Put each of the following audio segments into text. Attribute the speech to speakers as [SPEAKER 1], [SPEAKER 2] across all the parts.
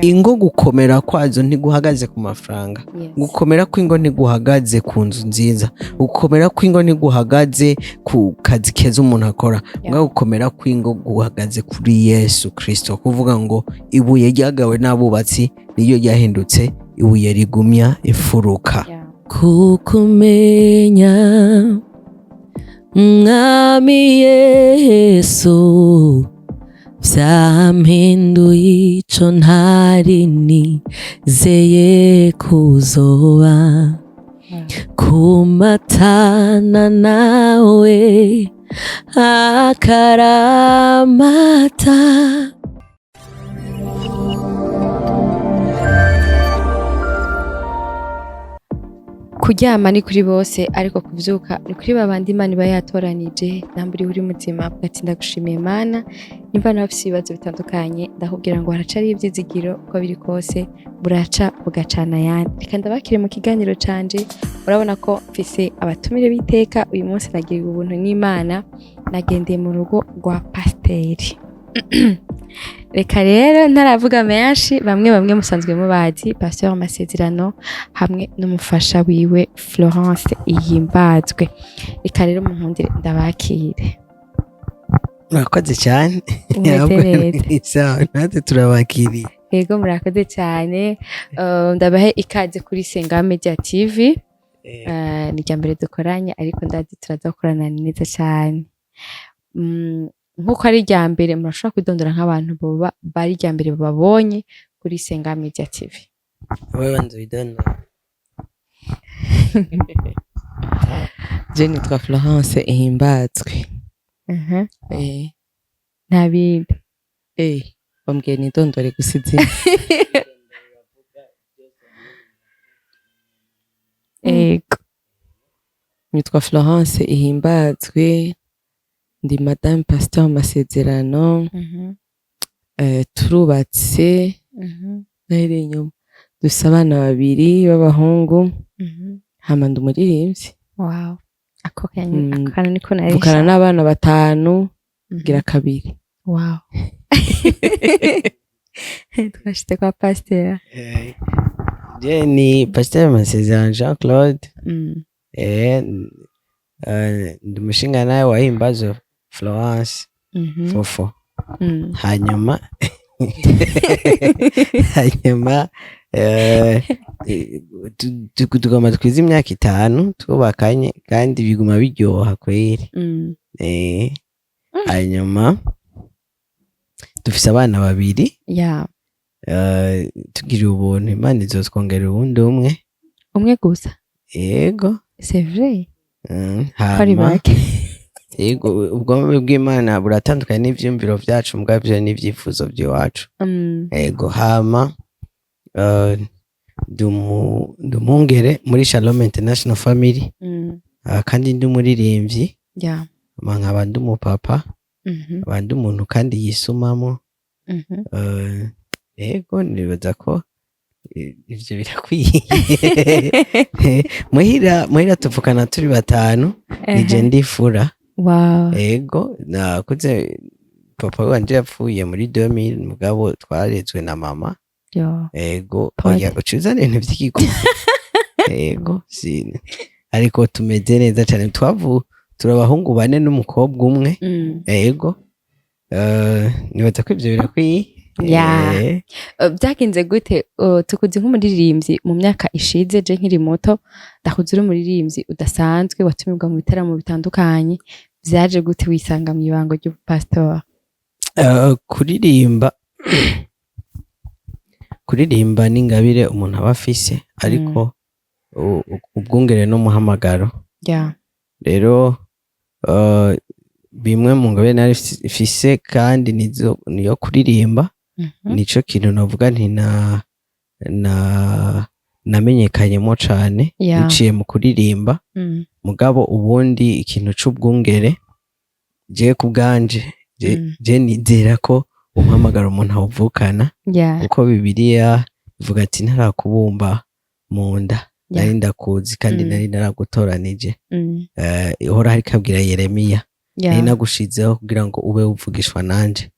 [SPEAKER 1] ingo gukomera kwazo ntiguhagaze ku mafaranga, gukomera kw'ingo ntiguhagaze ku nzu nziza, gukomera kw'ingo ntiguhagaze ku kazi keza umuntu akora, gukomera kw'ingo guhagaze kuri Yesu Kristo, kuvuga ngo ibuye ryagawe n'abubatsi niyo ryahindutse ibuye rigumya imfuruka.
[SPEAKER 2] Kukumenya Mwami Yesu vyampinduye ico ntari nizeye kuzoba, kumatana nawe akaramata. Kuryama ni kuri bose, ariko kuvyuka ni kuri babandi Imana iba yatoranije. Namburi uri mutima ati ndagushimiye Mana, nimba nafise ibibazo bitandukanye ndakubwira ngo haracari ivyizigiro, uko biri kose buraca bugacana yandi. Reka ndabakire mu kiganiro canje. Urabona ko mfise abatumire biteka. Uyu munsi nagiriwe ubuntu n'Imana, nagendeye mu rugo rwa pasiteri. Reka rero ntaravuga menshi, bamwe musanzwe mubazi Pasteur Masezerano hamwe n'umufasha wiwe Florence Ihimbazwe. Reka rero munkundire ndabakire.
[SPEAKER 1] Murakoze cyane. Natwe turabakiriye.
[SPEAKER 2] Yego murakoze cyane. Ndabahe ikaze kuri Sengaa Media TV. Ni ryambere dukoranye, ariko ndazi turazakorana neza cyane. Nkuko ari ryambere murashobora kwidondora nk'abantu boba bari ryambere babonye kuri Sengaa Media TV.
[SPEAKER 1] Wewe nzidondora.
[SPEAKER 3] Je nitwa Florence Ihimbazwe.
[SPEAKER 2] Ntabindi.
[SPEAKER 3] Bambwiye nidondore gusa izina. Nitwa Florence Ihimbazwe, ndi Madame Pasteur Masezerano. Turubatse, nahereye inyuma dufise abana babiri b'abahungu, hama ndi umuririmbyi.
[SPEAKER 2] Wow. Ako kantu niko narisha.
[SPEAKER 3] Mvukana n'abana 5 gira kabiri.
[SPEAKER 2] Wow. Twashite kwa pasteur.
[SPEAKER 1] Je ni Pasteur Masezerano Jean Claude. Ndi mushinga nawe wa Himbazo Florence Fofo. Hanyuma tugoma twize imyaka 5 twubakanye, kandi biguma biryoha kweri. Hanyuma dufise abana babiri. Tugira ubuntu, Imana izotwongerera uwundi umwe
[SPEAKER 2] gusa.
[SPEAKER 1] Yego,
[SPEAKER 2] c'est vrai.
[SPEAKER 1] Yego, ubwami bw'Imana buratandukanye n'ivyumviro vyacu, mugavyo n'ivyifuzo by'iwacu. Yego, hama ndumungere muri Shalom International Family, kandi ndi umuririmbyi. Nkaba ndi umupapa, abandi umuntu kandi yisumamo. Yego, nibaza ko ivyo birakwiye. Muhira tuvukana turi 5, nije ndifura.
[SPEAKER 2] Wow.
[SPEAKER 1] Yego, nakuze papa wanje yapfuye muri 2000, mugabo twarezwe na mama. Yego, oya ucuzane ibintu vy'ikiko. Yego, sine. Ariko tumeze neza cyane, turabahungu 4 n'umukobwa umwe. Yego. Nibaza ko ivyo birakwiye.
[SPEAKER 2] Byagenze gute? Tukuzi nk'umuririmbyi mu myaka ishize, je nkiri muto ndakuzi uri umuririmbyi udasanzwe, watumirwa mu bitaramo bitandukanye. Vyaje gute wisanga mu ibango ry'ubupastor?
[SPEAKER 1] Kuririmba n'ingabire umuntu aba afise, ariko ubwungere n'umuhamagaro. Rero bimwe mu ngabire narifise, kandi niyo kuririmba. Nico kintu navuga nti namenyekanyemo cane biciye mu kuririmba. Mugabo ubundi ikintu c'ubwungere, je kubganje je nizera ko umuhamagaro umuntu awuvukana, kuko Bibiliya ivuga ati ntarakubumba mu nda nari ndakuzi, kandi nari naragutoranije. Ihora hari kabwira Yeremiya, nari nagushizeho kugira ngo ube uvugishwa nanje.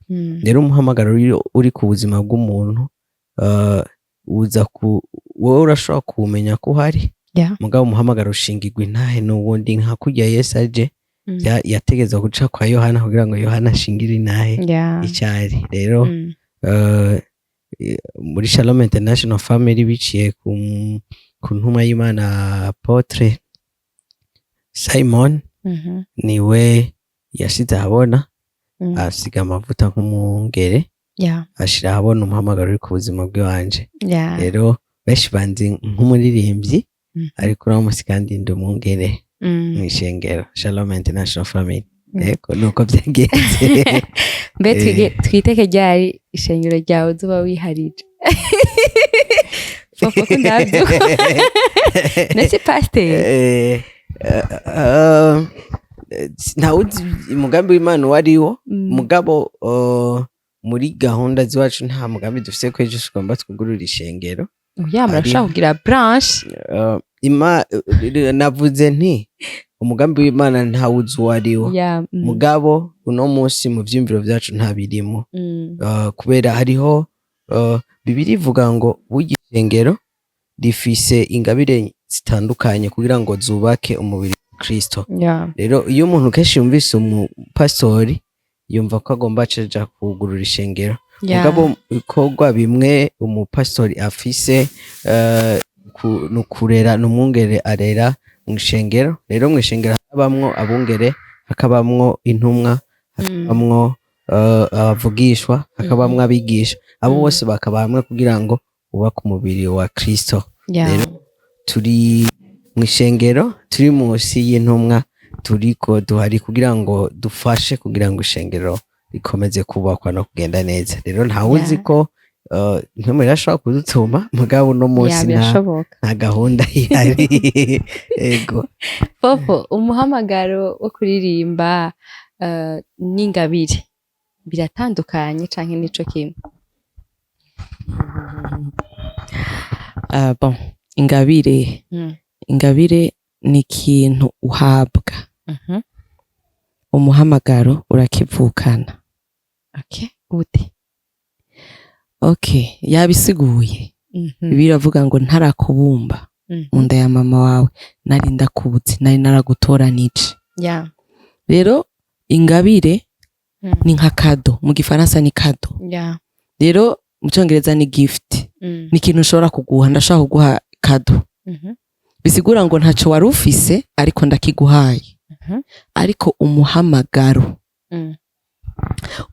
[SPEAKER 1] Rero umuhamagaro uri ku buzima bw'umuntu uza wowe urashobora kumenya ko uhari mugabo umuhamagaro ushingirwa intahe n'ubundi nka kurya Yesu aje yategeza guca kwa Yohana kugira ngo Yohana ashingire intahe icyari rero muri Shalom International Family biciye ku ntumwa y'Imana Apotre Simon niwe yashize ahabona asiga amavuta nk'umwungere ashira ahabona umuhamagaro uri ku buzima bw'iwanje rero benshi banzi nk'umuririmbyi ariko uramutse kandi ndi umwungere mw'ishengero Shalom International Family eko nuko byagenze
[SPEAKER 2] mbe twiteke ryari ishengero ryawe uzuba wiharije Fofo ko ndabyo nese pasteur
[SPEAKER 1] ntawuzi umugambi w'Imana wariwo mugabo muri gahunda ziwacu nta mugambi dufise ko ejo tugomba twugurura ishengero
[SPEAKER 2] murashaka kugira branche
[SPEAKER 1] navuze nti umugambi w'Imana ntawuzi wariwo mugabo uno munsi mu vyumviro vyacu nta birimo kubera hariho Bibiliya ivuga ngo ishengero rifise ingabire zitandukanye kugira ngo zubake umubiri wa Kristo rero iyo umuntu kenshi yumvise umupastori yumva ko agomba acaja kugurura ishengero mugabo ibikorwa bimwe umupastori afise nukurera n'umwungere arera mw'ishengero rero mw'ishengero habamwo abungere hakabamwo intumwa hakabamwo abavugishwa hakabamwo abigisha abo bose bakaba hamwe kugira ngo ubake umubiri wa Kristo rero turi mw'ishengero turi munsi y'intumwa turiko duhari kugira ngo dufashe kugira ngo ishengero rikomeze kubakwa no kugenda neza rero ntawuzi ko ntumwe irashobora kudutuma mugabo no munsi nta gahunda ihari ego
[SPEAKER 2] Fofo umuhamagaro wo kuririmba n'ingabire biratandukanye canke nico kimwe
[SPEAKER 3] bon ingabire ni ikintu uhabwa umuhamagaro urakivukana
[SPEAKER 2] gute
[SPEAKER 3] yabisiguye biravuga ngo ntarakubumba mu nda ya mama wawe nari ndakubutse nari naragutoranije rero ingabire ni nka kado mu gifaransa ni kado rero mu cyongereza ni gift ni ikintu ushobora kuguha ndashaka kuguha kado bisigura ngo ntaco wari ufise ariko ndakiguhaye ariko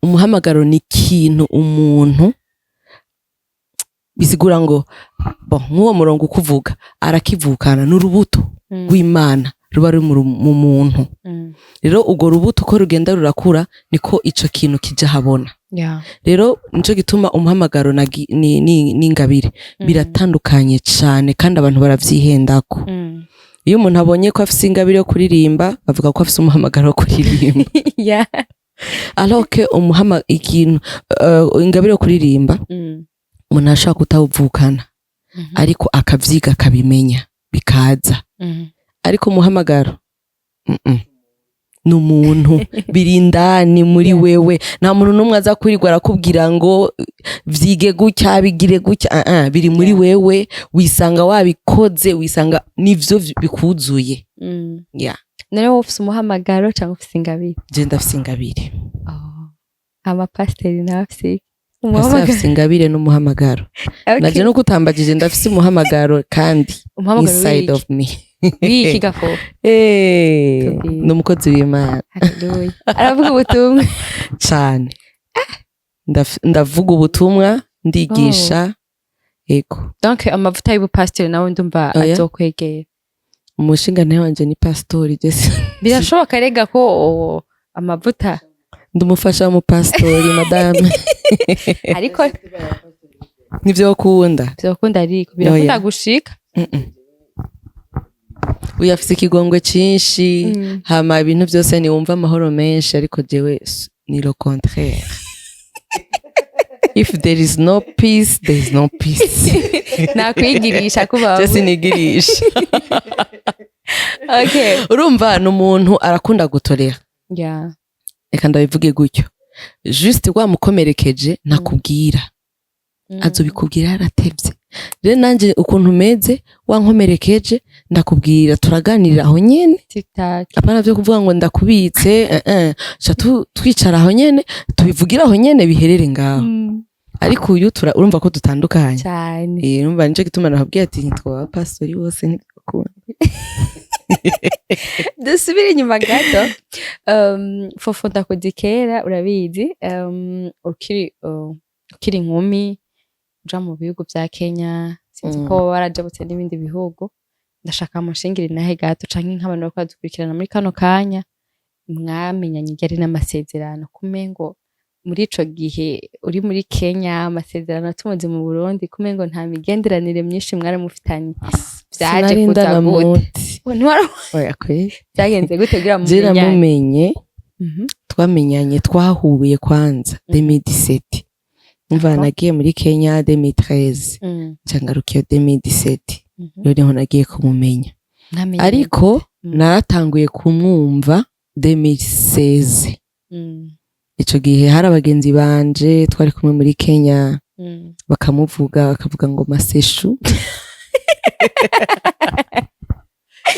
[SPEAKER 3] umuhamagaro ni ikintu umuntu bisigura ngo nk'uwo murongo ukuvuga arakivukana n'urubuto rw'Imana ruba ruri mu muntu rero urwo rubuto uko rugenda rurakura niko ico kintu kija habona rero nico gituma umuhamagaro n'ingabire biratandukanye cane kandi abantu baravyihendako iyo umuntu abonye ko afise ingabire yo kuririmba bavuga ko afise umuhamagaro wo kuririmba alors que ingabire yo kuririmba umuntu ashaka kutawuvukana ariko akavyiga akabimenya bikaza ariko umuhamagaro n'umuntu birindani muri wewe nta muntu numwe aza kurirwa arakubwira ngo vyige gutya bigire gutya biri muri wewe wisanga wabikoze wisanga nivyo bikuzuye
[SPEAKER 2] nare wowe ufise umuhamagaro cyangwa ufise ingabire
[SPEAKER 3] je ndafise ingabire
[SPEAKER 2] amapasiteri nafise
[SPEAKER 3] ndafise ingabire n'umuhamagaro naje no kutambagije ndafise umuhamagaro kandi inside of me
[SPEAKER 2] wiki gafo
[SPEAKER 3] n'umukozi w'Imana
[SPEAKER 2] aravuga ubutumwa
[SPEAKER 3] cyane ndavuga ubutumwa ndigisha ego
[SPEAKER 2] donc amavuta y'ubupasiteri nawe ndumva azokwegera
[SPEAKER 3] umushinga nawe wanje ni pastori Jesse
[SPEAKER 2] birashoboka rega ko amavuta
[SPEAKER 3] ndumufasha mu pastori madame
[SPEAKER 2] ariko
[SPEAKER 3] nivyo kunda
[SPEAKER 2] ariko birakunda gushika
[SPEAKER 3] uyafise ikigongwe cinshi hama ibintu byose ni wumva amahoro menshi ariko jewe ni le contraire if there is no peace there is no peace
[SPEAKER 2] nakwigirisha kuba
[SPEAKER 3] Jesse nigirisha urumva n'umuntu arakunda gutorera reka ndabivuge gutyo juste wamukomerekeje nakubwira azobikubwira yaratevye. Rero nanje ukuntu meze wankomerekeje ndakubwira turaganirira aho nyene, apana vyo kuvuga ngo ndakubitse twicara aho nyene tubivugira aho nyene biherere ngaho. Ariko uyu urumva ko dutandukanye cyane. Urumva nico gituma nakubwiye ati ntitwa pastori bose ntibakunda.
[SPEAKER 2] Dusubire inyuma gato. Fofo ndakudikera urabizi, ukiri inkumi uja mu bihugu vya Kenya, sinzi ko warajabutse n'ibindi bihugu. Ndashaka amushingire nahe gato canke nk'abantu bariko badukurikirana muri kano kanya mwamenyanye ryari n'amasezerano, kumengo muri ico gihe uri muri Kenya amasezerano tumuze mu Burundi, kumengo nta migenderanire myinshi mwari mufitanye. Vyaje kuza gute? Byagenze gute kugira mu
[SPEAKER 3] mumenye? Twamenyanye twahuye kwanza 2017. Umva nagiye muri Kenya 2013 cangarukiye 2017. Rero niho nagiye kumumenya, ariko naratanguye kumwumva 2016. Ico gihe hari abagenzi banje twari kumwe muri Kenya bakavuga ngo maseshu.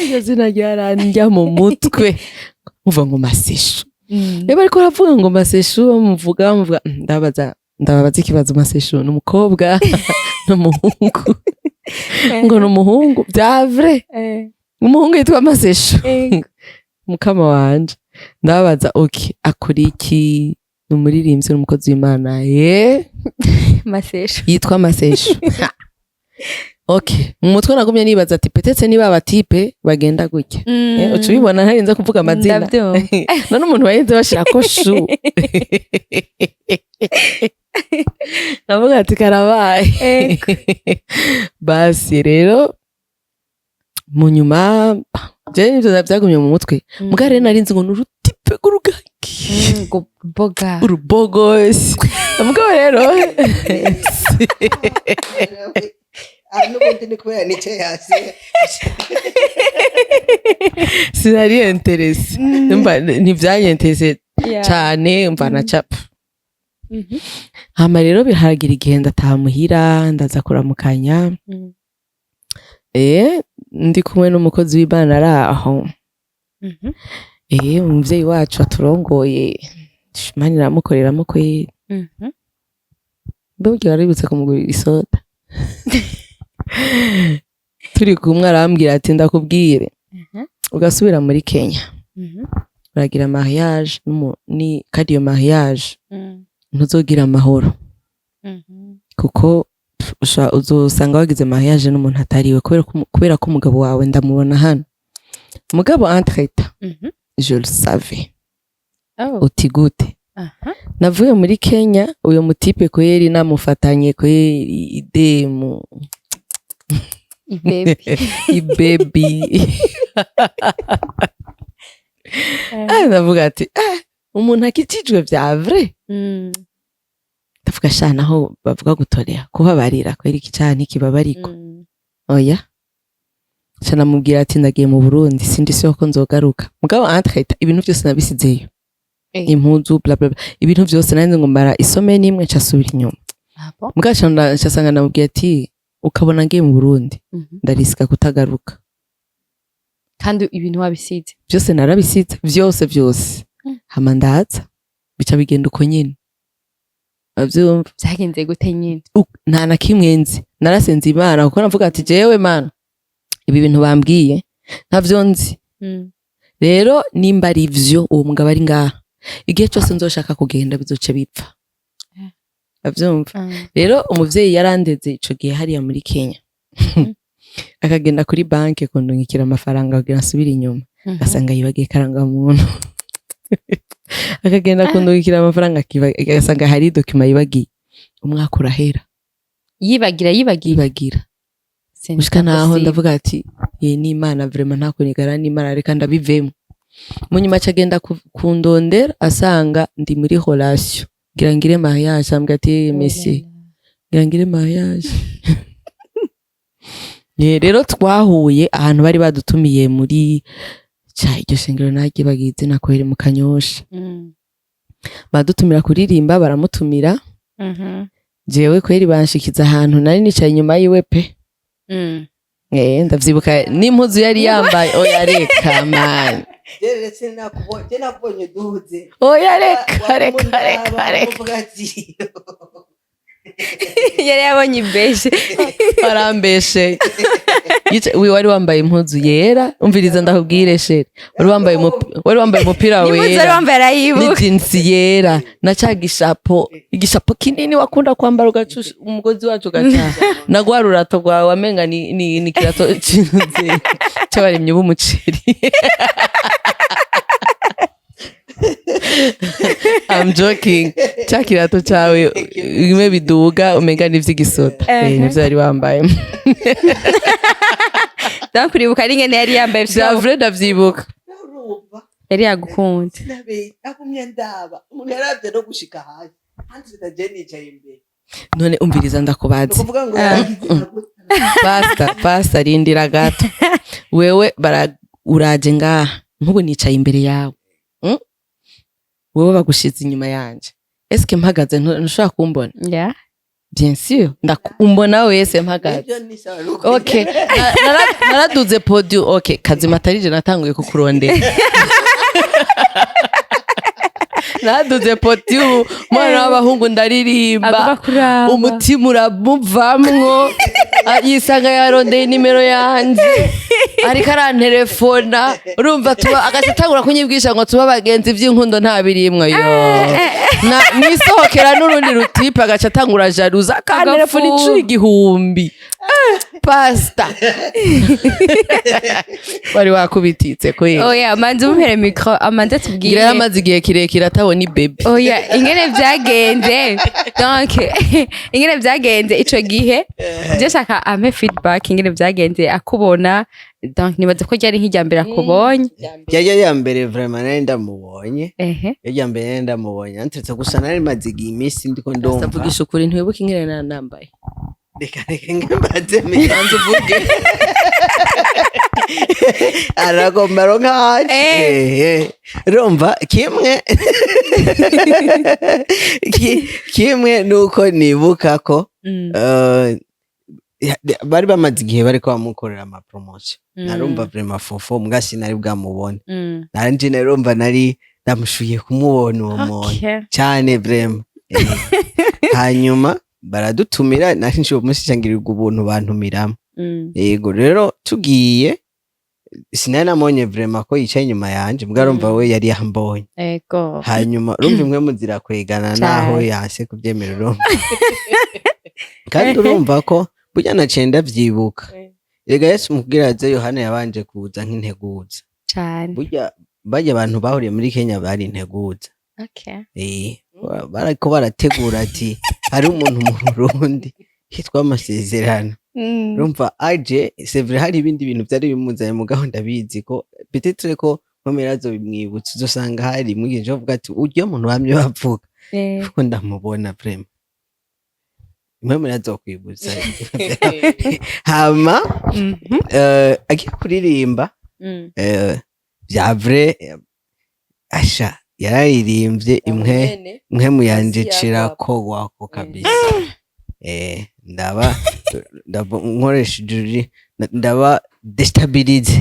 [SPEAKER 3] Iyo zina ryaranjya mu mutwe muvuga ngo maseshu. Reba ariko ravuga ngo maseshu bamuvuga ndababaza ikibazo maseshu n'umukobwa n'umuhungu. Ngo n'umuhungu bya vrai. Umuhungu yitwa maseshu. Mukama wanje ndababaza okay akora iki? N'umuririmbyi n'umukozi w'Imana
[SPEAKER 2] maseshu
[SPEAKER 3] yitwa maseshu. Okay, mu mutwe nagumye nibaza ati petetse niba abatipe bagenda gutya. Ucu bibona ntarinze kuvuga amazina. None umuntu wayenze bashira ko shu. Navuga ati karabaye. Basi rero mu nyuma je nivyo byagumye mu mutwe. Mugare narinze ngo n'urutipe gurugaki.
[SPEAKER 2] Ngo boga.
[SPEAKER 3] Urubogos. Mugabo rero
[SPEAKER 1] nubundi ni kubera nice hasi
[SPEAKER 3] sinari interese mba ntivyanyenterese cyane mva na cap. Hama rero biharagira igihe ndataha muhira ndaza kuramukanya ndi kumwe n'umukozi w'Imana araho umuvyeyi wacu aturongoye Imana iramukoreramo kwe mbega waributse kumugurira isoda. Turi kumwe arambwira ati ndakubwire ugasubira muri Kenya uragira mariage ni kadi yo mariage ntuzogira amahoro kuko uzosanga wagize mariage n'umuntu atariwe kubera ko umugabo wawe ndamubona hano umugabo entreta je le savais. Uti gute? Navuye muri Kenya uyo mutipe ko yeri namufatanye ko idemu ibebi ndavuga ati umuntu akitijwe vya vrai. Ndavuga shana aho bavuga gutorea kubabarira ko iri kicana ikibabariko oya shana mubwira ati ndagiye mu Burundi sindi syo ko nzogaruka mugabo entreta ibintu byose nabisizeyo impuzu bla bla ibintu byose nanze ngo mbara isome nimwe casubira inyuma mugaca ndasanga namubwiye ati ukabona ngiye mu Burundi ndarisika kutagaruka
[SPEAKER 2] kandi ibintu wabisize
[SPEAKER 3] byose narabisize byose hama ndaza bica bigenda uko nyine avyumva
[SPEAKER 2] byagenze gute nyine
[SPEAKER 3] nta na kimwe nzi narasenze Imana kuko navuga ati jewe Mana ibi bintu bambwiye ntavyo nzi rero nimba ari ivyo uwo mugabo ari ngaha igihe cyose nzoshaka kugenda bizoce bipfa avyumva. Rero umuvyeyi yarandeze ico gihe hariya muri Kenya akagenda kuri banki kundungikira amafaranga kugira asubire inyuma asanga yibagiye karanga muntu akagenda kundungikira amafaranga agasanga hari document yibagiye umwaka urahera yibagira ushika naho ndavuga ati ye ni Imana vraiment nta kunigara ni Imana reka ndabivemo. Munyuma acagenda kundondera asanga ndi muri relation ngira ngire mariage ambwa ati Messi ngira ngire mariage. Rero twahuye ahantu bari badutumiye muri iryo shingiro nagiye bagize nakwere mu Kanyosha badutumira kuririmba baramutumira jewe kweri banshikiza ahantu nari nicaye inyuma yiwe pe ndavyibuka n'impuzu yari yambaye oya reka man oya reka
[SPEAKER 2] yari yabonye ibeshe
[SPEAKER 3] barambeshe wari wambaye impuzu yera umviriza ndakubwire shere wari wambaye umupira wera n'ijinsi yera na ca igishapo kinini wakunda kwambara ugacusha umugozi wacu ugaca na rwa rurato rwawe wamenga ni kirato c'abarimyi b'umuceri I'm joking. Cha kirato cawe bimwe biduga umenga n'ivy'igisota nivyo yari wambaye.
[SPEAKER 2] Donc uribuka ari ngene yari yambaye
[SPEAKER 3] vya vrai ndavyibuka.
[SPEAKER 2] Yari yagukunze.
[SPEAKER 1] Agumye ndaba umuntu yaravye no gushika hasi hanze ndageni yicaye imbere.
[SPEAKER 3] None umviriza ndakubaza.
[SPEAKER 1] Kuvuga ngo
[SPEAKER 3] Pasta rindira gato. Wewe uraje ngaha nkubu nicaye imbere yawe. Wewe bagushize inyuma yanje. Eske mpagaze ntushaka kumbona?
[SPEAKER 2] Yeah.
[SPEAKER 3] Bien sûr. Ndakumbona wese mpagaze. Okay. Naraduze podium. Okay, Kazima atarije natanguye kukurondera. Naraduze podium. Mwana w'abahungu ndaririmba. Umutima uramuvamwo. Yisanga yarondeye nimero yanje. Ariko arantelefona urumva tuba agasatangura kunyibwisha ngo tuba bagenzi vy'inkundo nta birimwe yo nisohokera n'urundi rutipe agacatangura jaruza akantelefona incuro igihumbi pasta wari wakubititse kweli
[SPEAKER 2] oya manze umuhere micro amanze tubwire
[SPEAKER 3] gira yamaze igihe kirekire atabona ibaby
[SPEAKER 2] oya ingene vyagenze donc ingene vyagenze ico gihe je shaka ame feedback ingene vyagenze akubona donc nibaze ko ryari nk'ijyambere akubonye
[SPEAKER 1] yambere vraiment nari ndamubonye yambere ndamubonye antetse gusa nari maze igihe imisi ndiko ndumva
[SPEAKER 3] ndavugisha ukuri ntiwibuka ingene nambaye
[SPEAKER 1] reka ngembaze miyanze uvuge aragomba nkaje rumva kimwe nuko nibuka ko bari bamaze igihe bariko bamukorera ama promotion narumva vraiment fofo mugasi nari bwamubone nanje narumva nari ndamushuye kumubona uwo muntu cyane vraiment hanyuma baradutumira nari nshobo musichangirirwa ubuntu bantumiramo yego rero tugiye sinari namonye vraiment ko yicaye inyuma yanje mwarumva we yari yambonye
[SPEAKER 2] yego
[SPEAKER 1] hanyuma urumva imwe muzira kwegana naho yase kubyemerero kandi urumva ko burya nacenda vyibuka rega Yesu mubwira aze Yohana yabanje kuza nk'integuza
[SPEAKER 2] cyane
[SPEAKER 1] burya bajya abantu bahuriye muri Kenya bari integuza barako barategura ati hari umuntu mu Burundi hitwa Amasezerano urumva aje c'est vrai hari ibindi bintu byari bimuzanye mu gahunda bizi ko peut-être ko nkomerazo bimwibutse uzosanga hari mwigeje uvuga ati uryo muntu bamye bavuga kuko ndamubona vraiment Imwe nazokwibutsa hama agiye kuririmba bya vrai asha yararirimbye imwe muyanje cirako wako kabisa ndaba nkoresha juri ndaba destabilize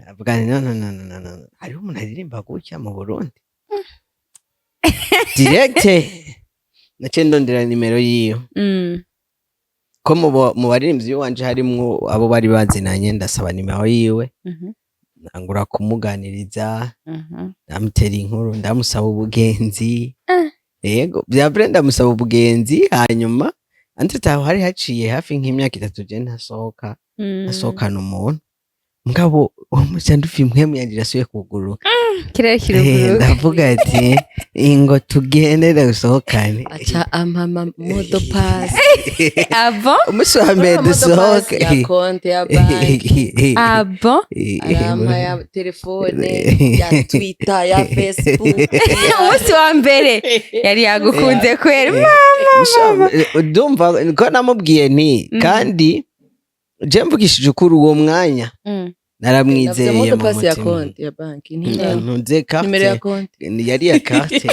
[SPEAKER 1] avuga no hari umuntu aririmba gutya mu Burundi direct nace ndondera nimero yiyo ko mu baririmbyi wanje harimwo abo bari bazinanye ndasaba nimero yiwe nangura kumuganiriza ndamutera inkuru ndamusaba ubugenzi yego bya Brenda ndamusaba ubugenzi hanyuma antitaho hari haciye hafi nk'imyaka 3 je nasohokana umuntu mugabo umusandufi imwe yandirasuye kuguruka ndavuga ati ingo tugendere gusohokane
[SPEAKER 3] acha amama modo pass
[SPEAKER 2] abo
[SPEAKER 3] umuswambe dusohoke ya konti ya banki
[SPEAKER 2] abo
[SPEAKER 3] arama ya telefone ya Twitter ya Facebook
[SPEAKER 2] umunsi wa mbere yari yagukunze kwera mama
[SPEAKER 1] ndumva ko namubwiye nti kandi je mvugishije ukuri uwo mwanya naramwizeye mu mutima
[SPEAKER 3] ya konti ya banki
[SPEAKER 1] ntuze carte
[SPEAKER 3] nimero ya konti
[SPEAKER 1] yari ya carte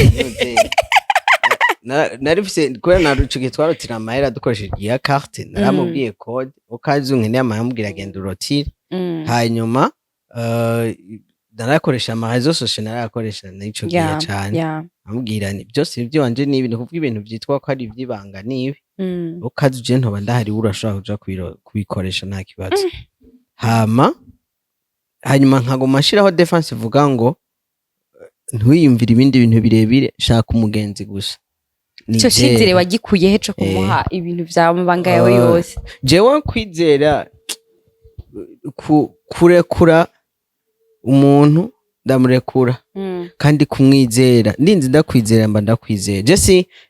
[SPEAKER 1] narifise kubera narucuke twarotira amahera dukoresheje iya carte naramubwiye code ukazi unkeneye amahambwira agenda urotire hanyuma narakoresha amarezo social narakoresha n'ico gihe cyane amubwira ni byose ibyo wanje ni ibintu kuvuga ibintu byitwa ko ari ibyibanga nibi ukazi je ntoba ndahari urashobora kuja kubikoresha nta kibazo hanyuma nkagoma shiraho defense ivuga ngo ntuyumvira ibindi bintu birebire shaka umugenzi gusa
[SPEAKER 2] ico cyizere wagikuye heco kumuha ibintu vya mabanga yawe yose
[SPEAKER 1] jewe kwizera kurekura umuntu ndamurekura kandi kumwizera ndinzi ndakwizera mba ndakwizera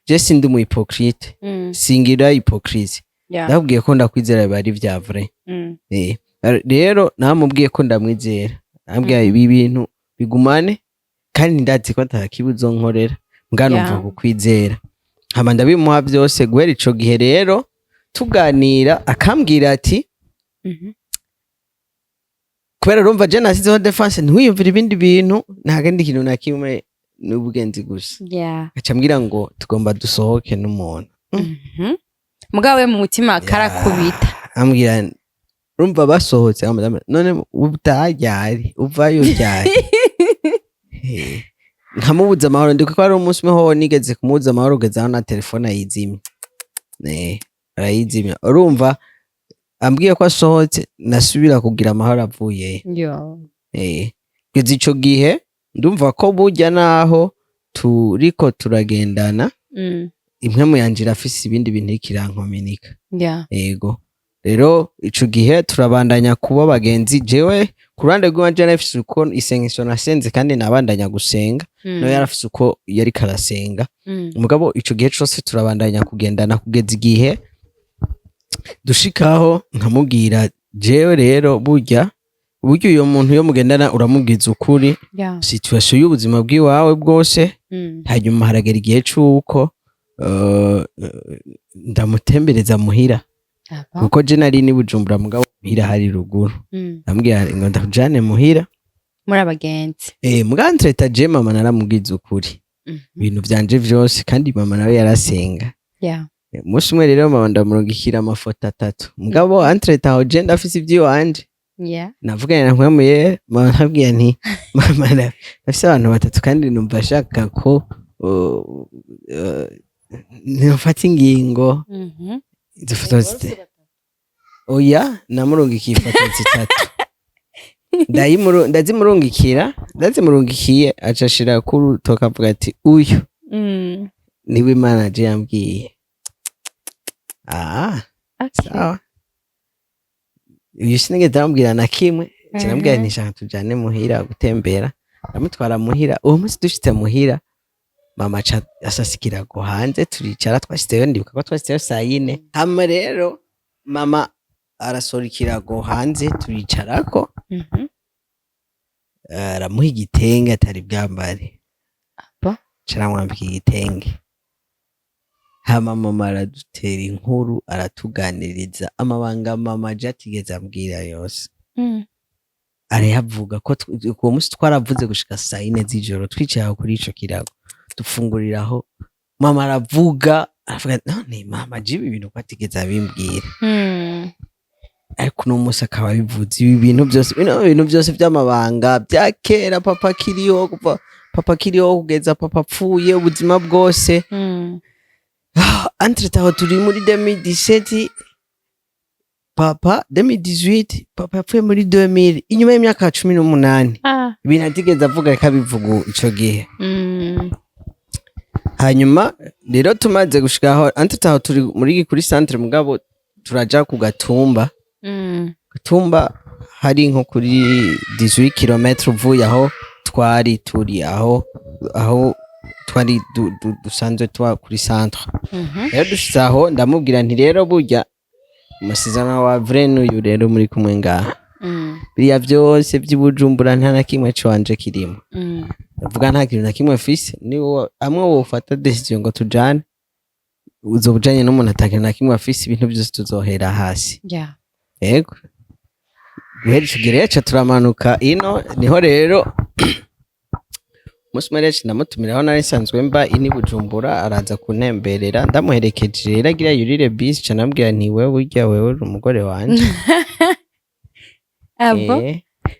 [SPEAKER 1] Jesse ndi mu hypocrite singira hypocrite ndabwiye ko ndakwizera bari vya vrai rero namubwiye ko ndamwizera nabwiye ibi bintu bigumane kandi ndazi ko atakibuzo nkorera mwanumva kukwizera hama ndabimuha byose guhera ico gihe rero tuganira akambwira ati kubera rumva je nasizeho defense ntwiyumvira ibindi bintu ntagandi kintu na kimwe n'ubugenzi gusa acambwira ngo tugomba dusohoke n'umuntu
[SPEAKER 2] mugawe mu mutima karakubita
[SPEAKER 1] ambwira rumva basohotse none utajyari uvayo ryari nkamubuza amahoro ndiko ko ari umunsi umwe nigeze kumubuza amahoro ugeze aho na telefone ayizimye arayizimya urumva ambwiye ko asohotse nasubira kugira amahoro avuye kugeza ico gihe ndumva ko burya naho turiko turagendana imwe mu yanje irafise ibindi bintu ikirankominika yego rero ico gihe turabandanya kuba bagenzi jewe ku ruhande rw'iwanje narafise uko isengesho nasenze kandi nabandanya gusenga no yarafise uko yari karasenga umugabo ico gihe cose turabandanya kugendana kugeza igihe dushikaho nkamubwira jewe rero burya uyo muntu yo mugendana uramubwiza ukuri situation y'ubuzima bw'iwawe bwose hanyuma haragera igihe c'uko ndamutembereza muhira kuko je nari ni Bujumbura mugabo muhira hari ruguru ndamubwira ngo ndakujane muhira
[SPEAKER 2] muri abagenzi
[SPEAKER 1] mugantreta je mama naramubwiza ukuri ibintu vyanje vyose kandi mama nawe yarasenga musi umwe rero mama ndamurungikira amafoto 3 mugabo entreta aho je ndafise ivy'iwanje navuganye na nkwemuye mama nabwiye nti mama nafise abantu 3 kandi numva ashaka ko nifata ingingo izo foto zite oya namurungikiye ifoto 3 ndazimurungikiye acashira kuri toka avuga ati uyu niwe manager yambwiye sawa uyu sinigeze ndamubwira na kimwe kirambwira nishaka tujane muhira gutembera ndamutwara muhira uwo munsi dushitse muhira mama asasikira go hanze turicara twashiteyo ndibuka ko twashiteyo saa 4 hama rero mama arasorikira go hanze turicarako aramuha igitenge atari bwambare caramwambika igitenge hama mama aradutera inkuru aratuganiriza amabanga mama jatigeze ambwira yose arayavuga ko uwo munsi twaravuze gushika saa 4 z'ijoro twicaye kuri ico kirago dufunguriraho mama aravuga none mama jibi ibintu ko atigeze abimbwira ariko no munsi akaba bivuze ibi bintu byose by'amabanga bya kera papa kiriho kuva papa kiriho kugeza papa apfuye ubuzima bwose entre taho turi muri 2017 papa 2018 papa yapfuye muri 2000 inyuma y'imyaka 18 ibintu atigeze avuga kabivuga ico gihe hanyuma rero tumaze gushikaho entre taho turi muri kuri centre mugabo turaja ku Gatumba Gatumba hari nko kuri 18 km uvuye aho twari turi aho twari dusanzwe twa kuri centre rero dushitse aho ndamubwira nti rero burya umusizana wa vrai n'uyu rero muri kumwe ngaha biriya byose by'Ibujumbura nta na kimwe canje kirimo ndavuga nta kintu na kimwe fise ni amwe wofata decision ngo tujane uzobujanye n'umuntu atakintu na kimwe afise ibintu byose tuzohera hasi yego guhera ico gihe rero turamanuka ino niho rero umunsi umwe rero namutumiraho nari nsanzwe mba ini Bujumbura araza kunemberera ndamuherekeje rero agira yurire bisi ca nambwira nti wewe burya wewe uri umugore wanje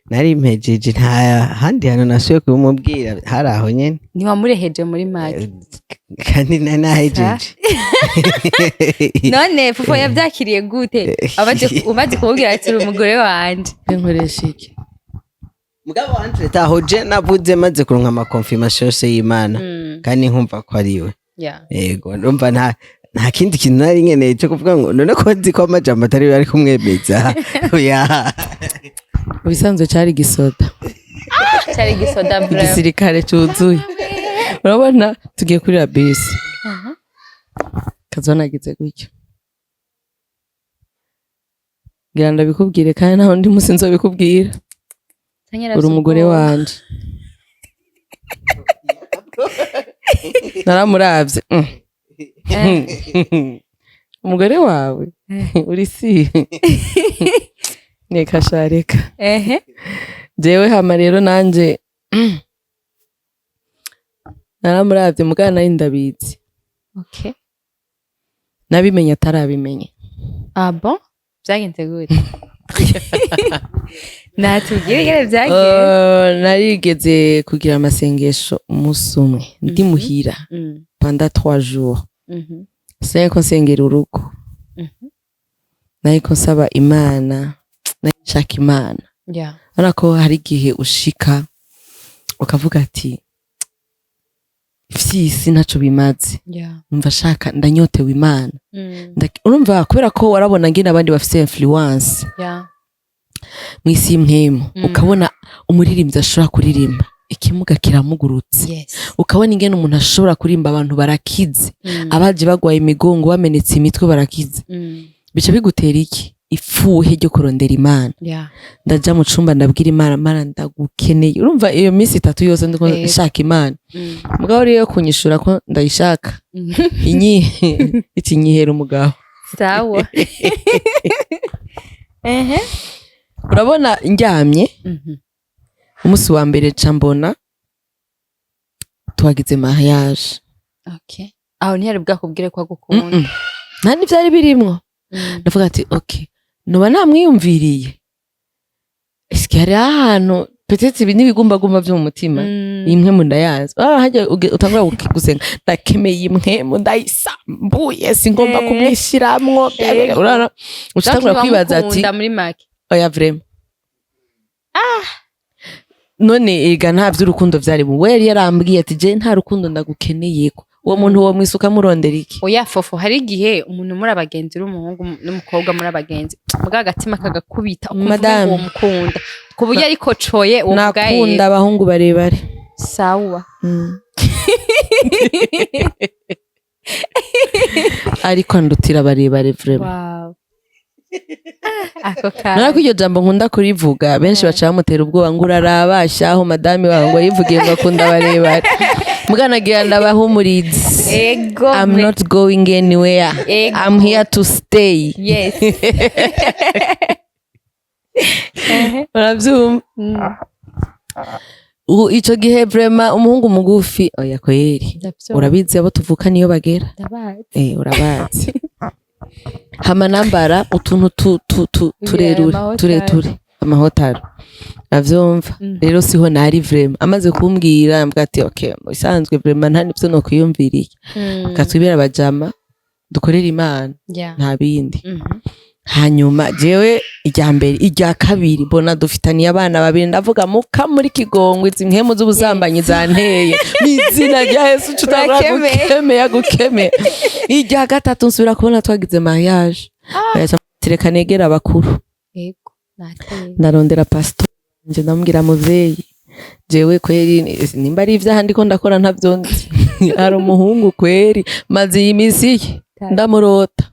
[SPEAKER 1] nari mpejeje nta handi hano nasuye kubimubwira hari aho nyene
[SPEAKER 2] ntiwamureheje muri make
[SPEAKER 1] kandi nahejeje
[SPEAKER 2] none Fofo yavyakiriye gute umaze kumubwira ati uri umugore wanje
[SPEAKER 3] nkoresha iki
[SPEAKER 1] mugabo wanje tahoje navuze maze kuronka ama confirmation yose y'Imana kandi nkumva ko ari we yego ndumva nta kindi kintu nari nkeneye cyo kuvuga ngo none ko nzi ko amajambo atari ari kumwemeza oya
[SPEAKER 3] ubisanzwe cyari gisoda
[SPEAKER 2] bro
[SPEAKER 3] igisirikare cyuzuye urabona tugiye kuri bisi kazonagize gutyo ngira ndabikubwire kandi naho ndi musi nzobikubwira uri umugore wanje naramuravye umugore wawe uri si nekashareka jewe hama rero nanje naramuravye mugana nari ndabizi nabimenye atarabimenye
[SPEAKER 2] bon byagenze gute natubwire ngere byagenze
[SPEAKER 3] narigeze kugira amasengesho umunsi umwe ndi muhira pendant 3 jours sinko nsengera urugo nariko nsaba Imana nashaka Imana ariko hari igihe ushika ukavuga ati ifisi ntaco bimaze umva shaka ndanyotewe Imana urumva kubera ko warabona ngine abandi bafite influence mwisi y'imwemu ukabona umuririmbyi ashobora kuririmba ikimuga kiramugurutse ukabona ingene umuntu ashobora kurimba abantu barakize abaje bagwaye imigongo bamenetse imitwe barakize bica bigutera iki ifuhe ryo kurondera Imana ndaja mu cumba ndabwira Imana Mana ndagukeneye urumva iyo minsi 3 yose ndiko nshaka Imana mugabo rero kunyishura ko ndayishaka iki nyihera umugabo
[SPEAKER 2] sawa
[SPEAKER 3] urabona njyamye umunsi wa mbere cambona twagize mariage
[SPEAKER 2] aho ntiyari bwakubwire ko agukunda
[SPEAKER 3] nta n'ivyari birimwo ndavuga ati noba namwiyumviriye eske hari ahantu petete ibi n'ibigumbagumba vyo mu mutima imwe mu ndayazi hajya utangura gusenga ndakemeye imwe mu ndayisambuye singomba kumwishiramwo urana utangura kwibaza ati oya vraiment none ega nta vy'urukundo vyari mu we yarambwiye ati je nta rukundo ndagukeneye ko uwo muntu wo mwisuka murondera iki
[SPEAKER 2] oya Fofo hari igihe umuntu muri abagenzi n'umuhungu n'umukobwa muri abagenzi muga gatima kagakubita ukumva uwo mukunda kuburyo ariko coye uwo mugaye
[SPEAKER 3] nakunda abahungu barebare
[SPEAKER 2] sawa
[SPEAKER 3] ariko ndutira barebare vraiment Narako iryo jambo nkunda kurivuga benshi baca bamutera ubwoba ngo urarabasha aho madame wawe ngo yivugiye ngo akunda barebare muganagira ndabahumurize I'm not going anywhere I'm here to stay uravyumva ico gihe vraiment umuhungu mugufi oya kweri urabizi abo tuvuka niyo bagera urabazi hama nambara utuntu tureture amahotaro navyumva rero siho nari vraiment amaze kumbwira mbwa ati isanzwe vraiment nta nivyo no kwiyumviriye katwibera abajama dukorera Imana nta bindi hanyuma jewe irya mbere irya kabiri mbona dufitaniye abana babiri ndavuga muka muri kigongo izi mpemu z'ubusambanyi zanteye n'izina rya Yesu gukeme irya gatatu nsubira kubona twagize mariage tereka negera abakuru narondera pastor nje ndamubwira muzeyi jewe kweri nimba ari ivyaha ndiko ndakora ntavyo nzi ari umuhungu kweri maze iyi misi ndamurota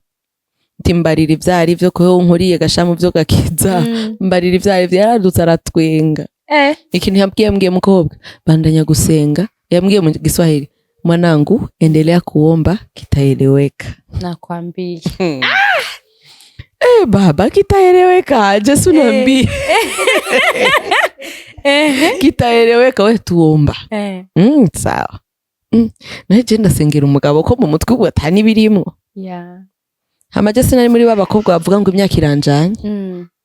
[SPEAKER 3] timbarira ivyari vyo ko nkuriye gashamu vyo gakiza mbarira ivyari vyaradutse aratwenga ikintu yambwiye mukobwa bandanya gusenga yambwiye mu Kiswahili mwanangu endelea kuomba kitaeleweka
[SPEAKER 2] nakwambia
[SPEAKER 3] baba kitaeleweka Yesu nabii kitaeleweka we tuomba sawa naje je ndasengera umugabo ko mu mutwe ubu atani birimo hamaje sinari muri babakobwa bavuga ngo imyaka iranjanye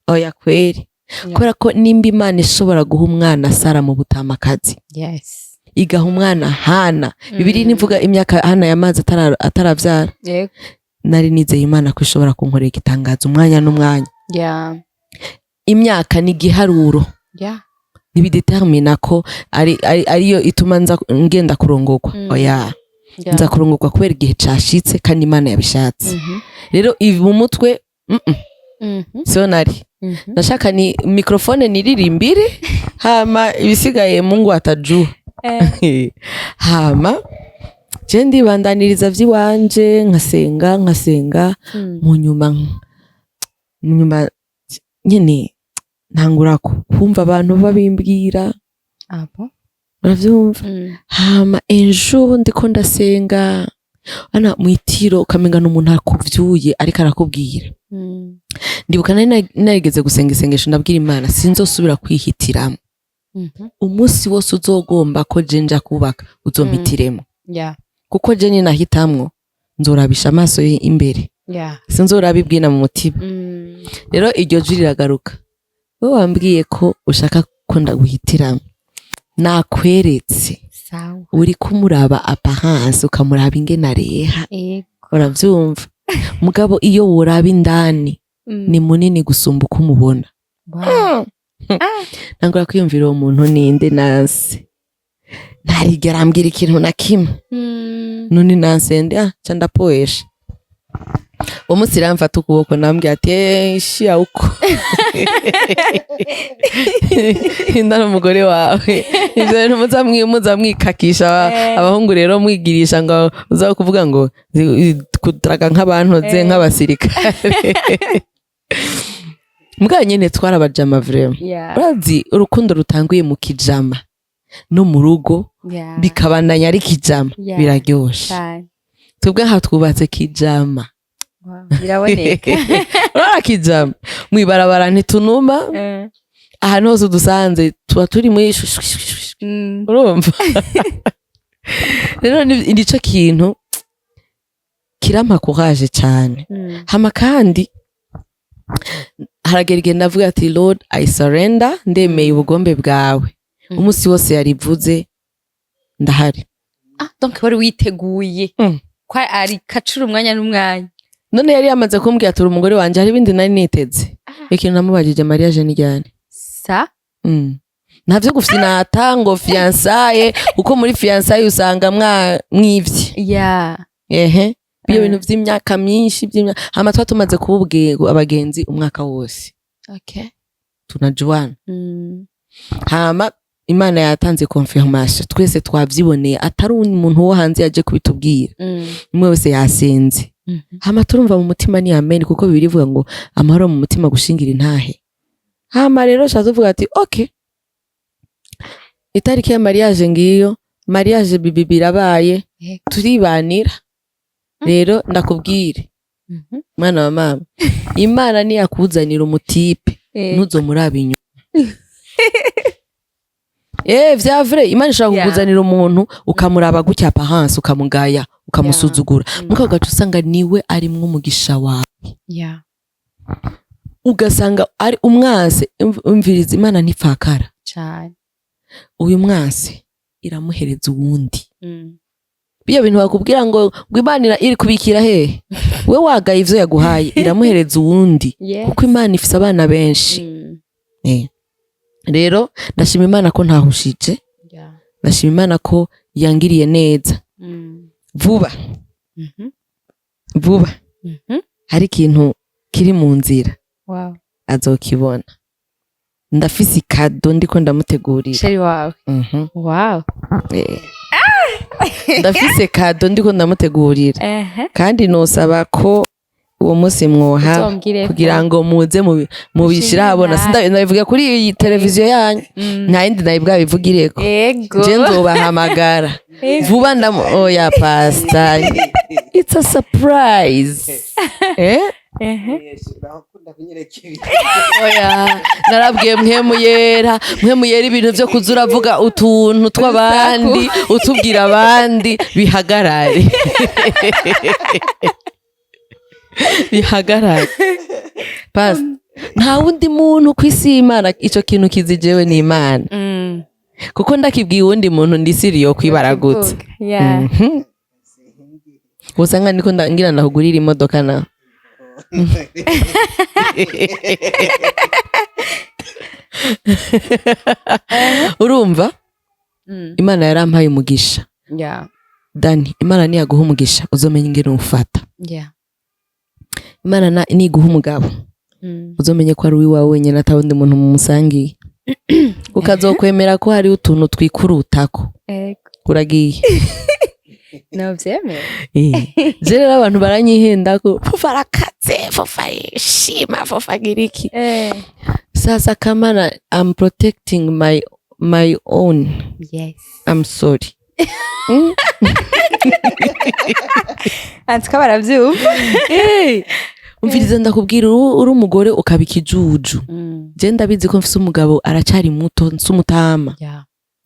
[SPEAKER 3] oya kweri kubera ko nimba Imana ishobora guha umwana Sara mu butamakazi igaha umwana Hana bibiri nivuga imyaka Hana yamaze ataravyara nari nizeye Imana ko ishobora kunkorera igitangaza umwanya n'umwanya imyaka ni giharuro nibidetermina ko ariyo ituma nza ngenda kurongorwa oya nza kurongorwa kubera igihe cashitse kandi Imana yabishatse rero ivi mu mutwe so nari nashaka ni mikrofone niririmbire hama ibisigaye Mungu atajua hama je ndibandaniriza vyiwanje nkasenga mu nyuma nyene ntangura kumva abantu babimbwira uravyumva hama ejo ndiko ndasenga ana mwitiro ukamenga n'umuntu akuvyuye ariko arakubwira ndibuka narigeze gusenga isengesho ndabwira Imana sinzosubira kwihitiramo umunsi wose uzogomba ko je nja kubaka uzompitiremo kuko je ni nahitamwo nzorabisha amaso imbere sinzorabibwina mu mutima rero iryo jwi riragaruka wowe wambwiye ko ushaka ko ndaguhitiramo nakweretse uri kumuraba apparence ukamuraba ingene areha uravyumva mugabo iyo woraba indani ni munini gusumba uko umubona nangura kwiyumvira uwo muntu ninde nase ntarigera ambwira ikintu na kimwe none nansende ca ndapoesha umunsi ramfata ukuboko nambwira ati ishia uko indana umugore wawe ivyo muza mwikakisha abahungu rero mwigirisha ngo uza kuvuga ngo kutraga nk'abantu ze nk'abasirikare mbwa nyene twarabajama vraiment urazi urukundo rutanguye mu kijama no mu rugo bikabandanya ari kijama biraryosha twebwe aha twubatse kijama
[SPEAKER 2] biraboneka
[SPEAKER 3] urara kijama mwibarabara ntitunuma ahantu hose dusanze tuba turi muri urumva rero nico kintu kirampa courage cyane hama kandi haragerige ndavuga ati Lord I surrender ndemeye ubugombe bwawe umunsi wose yarivuze ndahari
[SPEAKER 2] donc wari witeguye kwa ari kacura umwanya n'umwanya
[SPEAKER 3] none yari yamaze kumbwira ati umugore wanje hari ibindi nari niteze ikintu namubajije Maria je nijyane ntavyo gufina ngo fiançaye uko muri fiançaye usanga mwivye biyo bintu vy'imyaka myinshi hama twatumaze kububwego abagenzi umwaka wose tunajuana hama Imana yatanze confirmation twese twavyiboneye atari umuntu wo hanze yaje kubitubwira umwe wese yasenze hama turumva mu mutima ni amen kuko bibiri vuga ngo amahoro mu mutima gushingira intahe hama rero shazuvuga ati okay itariki ya mariage ngiyo mariage bibi birabaye turibanira rero ndakubwire mwana wa mama Imana ni yakuzanira umutipe ntuzomuraba inyuma vya vrai Imana ishaka kukuzanira umuntu ukamuraba gucyapa hansi ukamugaya ukamusuzugura muko gacu usanga niwe ari mwe umugisha wawe ugasanga ari umwase umviriza Imana ntifakara
[SPEAKER 2] cyane
[SPEAKER 3] uyu mwase iramuhereza uwundi biyo bintu bakubwira ngo Imana iri kubikira he we wagaye ivyo yaguhaye iramuhereza uwundi kuko Imana ifise abana benshi rero ndashima Imana ko ntahushije ndashima Imana ko yangiriye neza vuba hari ikintu kiri mu nzira azokibona ndafise ikado ndiko ndamutegurira
[SPEAKER 2] sheri wawe
[SPEAKER 3] ndafise kado ndiko ndamutegurira kandi nosaba ko uwo munsi mwoha kugira ngo muze mubishira habona sindabivuga kuri iyi televiziyo yanyu nta yindi nayibwa bivugireko je nzobahamagara vuba oya pastor it's a surprise oya narabwiye mwemuyera ibintu byo kuzura avuga utuntu tw'abandi utubwira abandi bihagarare bihagarare pasi nta wundi muntu ku isi y'Imana ico kintu kizijewe ni Imana kuko ndakibwiye uwundi muntu ndi siriyo kwibaragutse usanga niko ngira ndahugurira imodoka na urumva Imana yarampaye umugisha Dani Imana niyaguha umugisha uzomenya ingene ufata Imana niguha umugabo uzomenye ko ari wiwawe wenyine atawundi muntu mumusangiye ukazokwemera ko hari utuntu twikurutako uragiye
[SPEAKER 2] navyemera
[SPEAKER 3] rero abantu baranyihenda ko fofa arakatse fofa yishima fofa giriki sasa kamana I'm protecting my own I'm sorry
[SPEAKER 2] antika baravyumva
[SPEAKER 3] umviriza ndakubwira uri umugore ukaba ikijuju je ndabizi ko mfise umugabo aracari muto nsumutama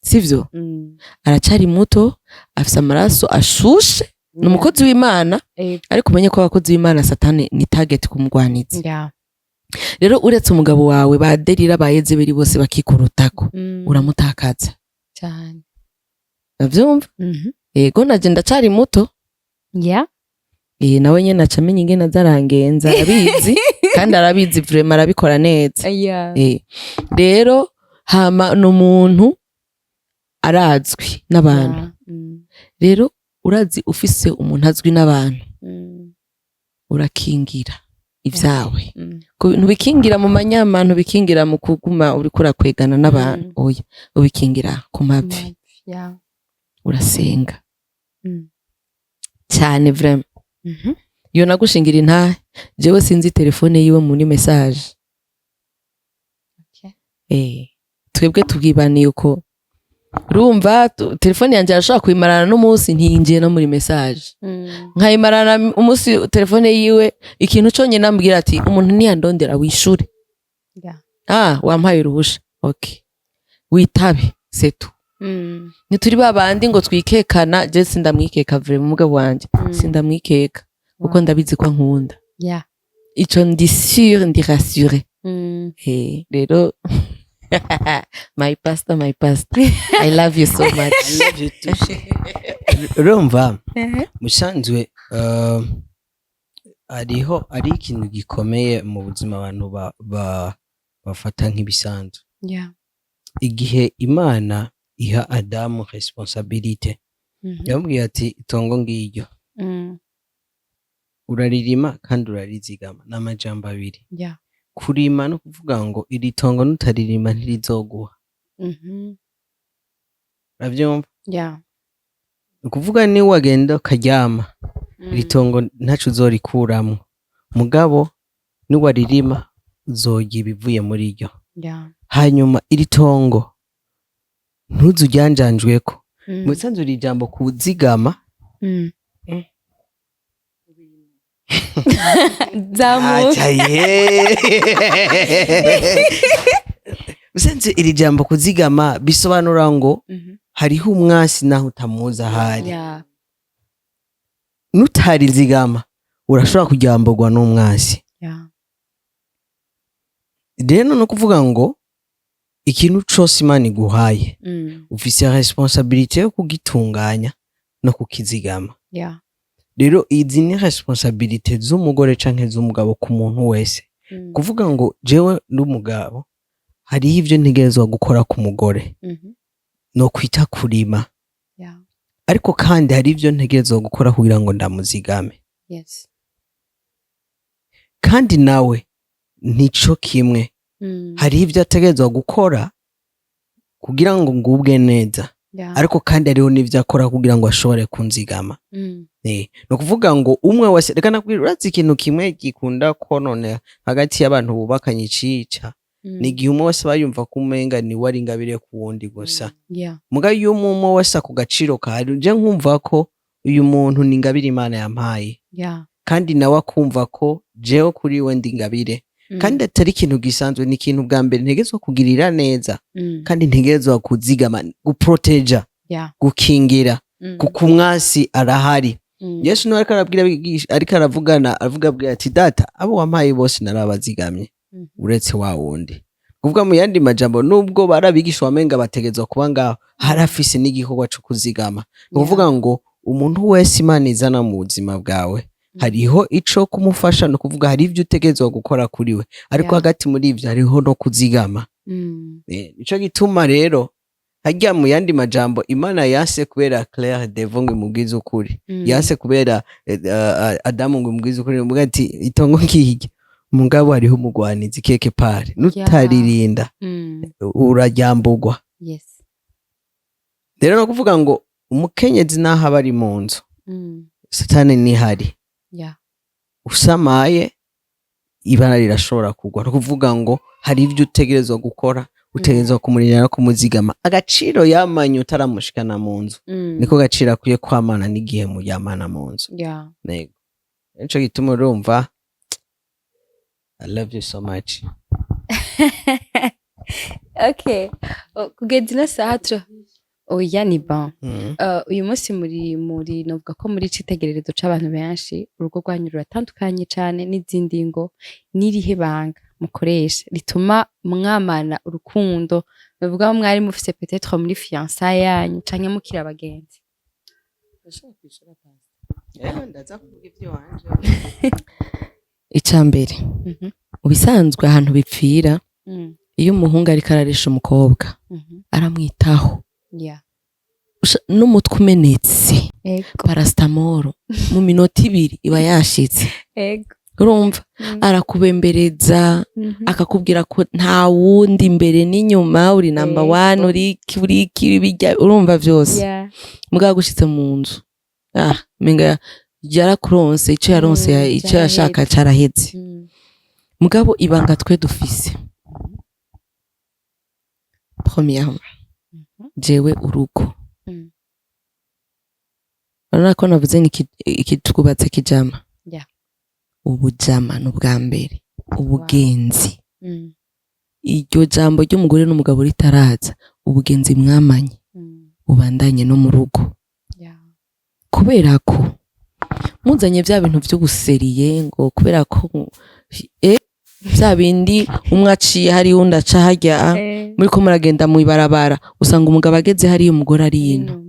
[SPEAKER 3] sivyo aracari muto afise amaraso ashushe n'umukozi w'Imana ariko umenye ko abakozi w'Imana satani ni target kumugwaniza rero uretse umugabo wawe baderira bayezeberi bose bakikurutako uramutakaza
[SPEAKER 2] cyane
[SPEAKER 3] navyumva yego naje ndacari muto nawe nyene acamenye ingene azarangenza arabizi kandi arabizi vraiment arabikora neza rero hama n'umuntu arazwi n'abantu rero urazi ufise umuntu azwi n'abantu urakingira ivyawe ntubikingira mu manyama ntubikingira mu kuguma uriko urakwegana n'abantu oya ubikingira ku mavi urasenga cyane vraiment iyo nagushingira intahe jewe sinzi telefone yiwe muri message twebwe tubwibaniye uko urumva telefone yanje arashobora kuyimarana n'umunsi ntiyinjiye no muri message nkayimarana umunsi telefone yiwe ikintu conye nambwira ati umuntu niyandondera wishure wampaye uruhusha okay witabe setu nituri babandi ngo twikekana je sindamwikeka vre mu mugabo wanje sindamwikeka kuko ndabizi ko nkunda ico ndi sûr ndi rassuré rero my pastor I love you so much
[SPEAKER 1] I love you too urumva musanzwe ari ikintu gikomeye mu buzima abantu bafata nk'ibisanzwe igihe Imana iha Adamu responsabilité yamubwiye ati itongo ngiryo uraririma kandi urarizigama n'amajambo abiri kurima no kuvuga ngo iri tongo nutaririma ntirizoguha uravyumva ukuvuga ni wagenda ukaryama iri tongo ntaco uzorikuramwo mugabo ni waririma uzorya ibivuye muri ryo hanyuma iri tongo ntuzujyanjanjweko musanzwe iri jambo kuzigama musanzwe iri jambo kuzigama bisobanura ngo hariho umwasi naho utamuza hari nutarizigama urashobora kujyamburwa n'umwasi rero no kuvuga ngo ikintu cose Imana iguhaye ufise responsabilité yo kugitunganya no kukizigama rero izi ni responsabilité z'umugore canke z'umugabo ku muntu wese kuvuga ngo jewe n'umugabo hari ivyo ntegerezwa gukora ku mugore no kwita kurima ariko kandi hari ivyo ntegerezwa gukora kugira ngo ndamuzigame kandi nawe nico kimwe hari ivyo ategerezwa gukora kugira ngo ngubwe neza ariko kandi hariho n'ivyo akora kugira ngo ashobore kunzigama no kuvuga ngo umwe wese reka nakwira urazi ikintu kimwe gikunda konone hagati y'abantu bubakanye icica ni igihe umwe wese bayumva ko umenga ni wari ingabire ku wundi gusa muga iyo umwe wese ku gaciro kahari je nkumva ko uyu muntu ni ingabire Imana yampaye kandi nawe akumva ko jewe kuri we ndi Ingabire kandi atari ikintu gisanzwe, ni ikintu bwa mbere ntegerezwa kugirira neza kandi ntegerezwa kuzigama, guproteja, gukingira, kuko umwasi arahari. Yesu nawe ariko aravugana avuga ati data abo wampaye bose narabazigamye uretse wa wundi. Kuvuga mu yandi majambo, nubwo barabigisha wamenga bategezwa kuba ngaho, harafise n'igikorwa cyo kuzigama. Kuvuga ngo umuntu wese Imana izana mu buzima bwawe hariho ico kumufasha, no kuvuga hari ivyo utegezwa gukora kuri we, ariko hagati muri ivyo hariho no kuzigama. Nico gituma rero hajya mu yandi majambo Imana yase kubera Claire Devon ngo imubwize ukuri, yase kubera Adamu ngo imubwize ukuri, muvuga ati itongo nk'iryo umugabo hariho umugwanizi keke pare nutaririnda uraryambugwa. Rero no kuvuga ngo umukenyezi naho abari mu nzu Satani nihari, usamaye ibara rirashobora kugwa. No kuvuga ngo hari ivyo utegerezwa gukora, utegerezwa kumurinda no kumuzigama. Agaciro yamanyu utaramushikana mu nzu niko gaciro akwiye kwamana n'igihe mu yamana mu nzu. Nego nico gituma urumva I love you so much.
[SPEAKER 2] Okay, kugeza ino saha oya ni bon. Uyu munsi muri novuga ko muri citegererezo c'abantu benshi, urugo rwanyu ruratandukanye cyane n'izindi ngo, n'irihe banga mukoresha rituma mwamana urukundo, bavuga mwari mufise peut-être muri fiançailles yanyu canke mukira abagenzi?
[SPEAKER 1] Ndaza kuvuga ivyo wanje.
[SPEAKER 3] Icambere ubisanzwe ahantu bipfira, iyo umuhungu ariko araresha umukobwa aramwitaho, n'umutwe umenetse paracetamol mu minota 2 iba yashitse. Urumva arakubembereza akakubwira ko nta wundi imbere n'inyuma, uri number 1, uri kiribijya, urumva vyose. Mugabo gushitse mu nzu menga yarakuronse ico yaronse, ico yashaka caraheze. Mugabo ibanga twe dufise, premièrement jewe urugo, urako navuze ikitwubatse kijama, ubujama n'ubwa mbere, ubugenzi. Iryo jambo ry'umugore n'umugabo ritaraza, ubugenzi mwamanye ubandanye no mu rugo. Kubera ko muzanye vya bintu vyo guseriye ngo kubera ko vya bindi umwe aciye hari undi aca harya, muri ko muragenda mu ibarabara usanga umugabo ageze hari umugore ari ino.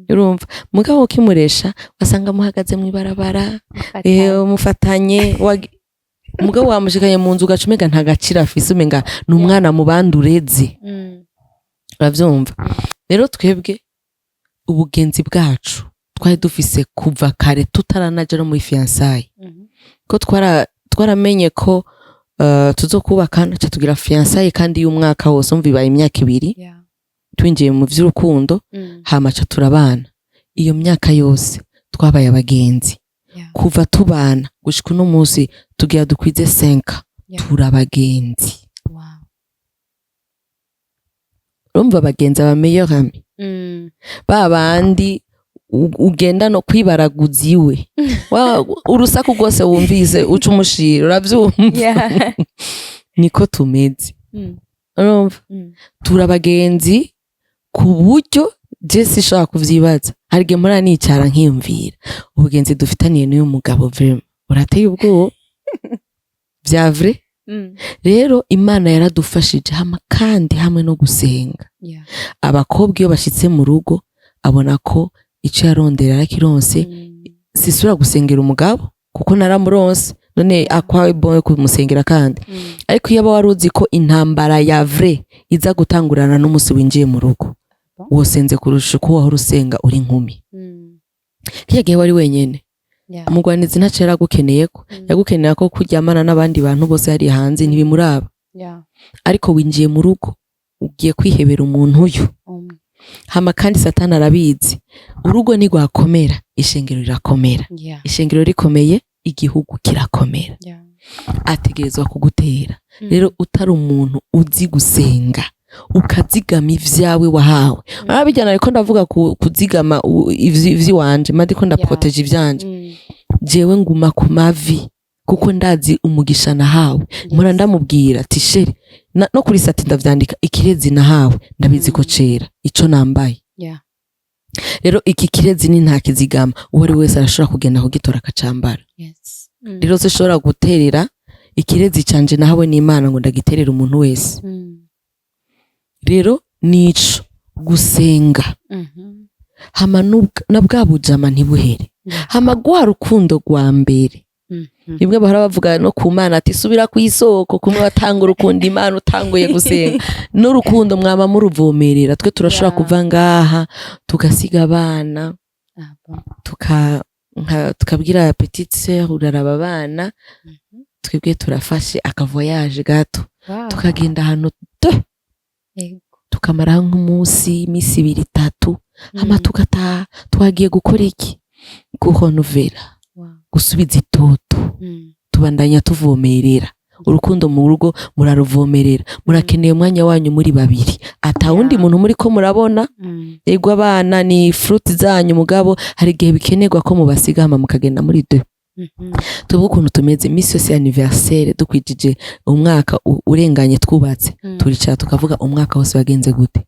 [SPEAKER 3] Urumva mugabo kimuresha basanga muhagaze mu ibarabara mufatanye, umugabo wamushikanye mu nzu ugacumega ntagacira afise, umenga n'umwana mu bandureze. Uravyumva? Rero twebwe ubugenzi bwacu twari dufise kuva kare tutaranaje no muri fiançailles, ko twaramenye ko tuzokubakana ca tugira fiançailles kandi y'umwaka wose, umva ibaye imyaka 2 twinjiye mu vy'urukundo, hama ca turabana. Iyo myaka yose twabaye abagenzi, kuva tubana gushika no munsi tugira dukwize 5 turabagenzi. Urumva abagenzi aba meilleur ami, babandi ugenda no kwibaraguza iwe, urusaku rwose wumvise uca umushira, uravyumva? Niko tumeze. Urumva turabagenzi ku buryo je sishaka kuvyibaza. Hari igihe mpora nicara nkiyumvira ubugenzi dufitaniye n'uyu mugabo, vraiment urateye ubwoba vya vrai. Rero Imana yaradufashije hama kandi hamwe no gusenga. Abakobwa iyo bashitse mu rugo abona ko ico yarondera arakironse, sisura gusengera umugabo kuko naramuronse, none akwaye boye kumusengera kandi. Ariko iyo waruzi ko intambara ya vrai iza gutangurana n'umusi winjiye mu rugo, wosenze kurusha uko wahora usenga uri nkumi. Kiya gihe wari wenyene, umugwanizi ntaco yaragukeneye ko, yagukenera ko kuryamana n'abandi bantu bose hari hanze ntibimuraba. Ariko winjiye mu rugo ugiye kwihebera umuntu uyu. Hama kandi Satani arabizi, urugo ni rwakomera ishengero rirakomera, ishengero rikomeye igihugu kirakomera. Ategerezwa kugutera. Rero utari umuntu uzi gusenga, ukazigama ivyawe wahawe. Arabijyana ariko ndavuga kuzigama ivyi wanje, madi ko ndaproteje ivyanje. Jewe nguma ku mavi kuko ndazi umugisha nahawe mpora ndamubwira ati sheri no kuri sati ndavyandika ikirezi nahawe ndabizi ko cera ico nambaye rero iki kirezi ni nta kizigama uwo ari wese arashobora kugenda kugitora akacambara rero zishobora guterera ikirezi canje nahawe n'Imana ngo ndagiterera umuntu wese rero nico gusenga hama na bwa bujama ntibuhere hama gwa rukundo rwa mbere rimwe bahora bavuga no ku Mana ati subira ku isoko kumwe watanga urukundo Imana utanguye gusenga n'urukundo mwaba muruvomerera twe turashobora kuva ngaha tugasiga abana tukabwira petite sœur uraraba abana twebwe turafashe akavoyage gato tukagenda hano tukamara nk'umunsi imisi 2-3 hama tugataha twagiye gukora iki guhonovera gusubiza itoto tubandanya tuvomerera urukundo mu rugo muraruvomerera murakeneye umwanya wanyu muri babiri ata wundi muntu muri ko murabona yego abana ni fruit zanyu mugabo hari gihe bikenerwa ko mubasigama mukagenda muri 2 tubu ukuntu tumeze imisi yose anniversaire dukwijije umwaka urenganye twubatse turicara tukavuga umwaka wose wagenze gute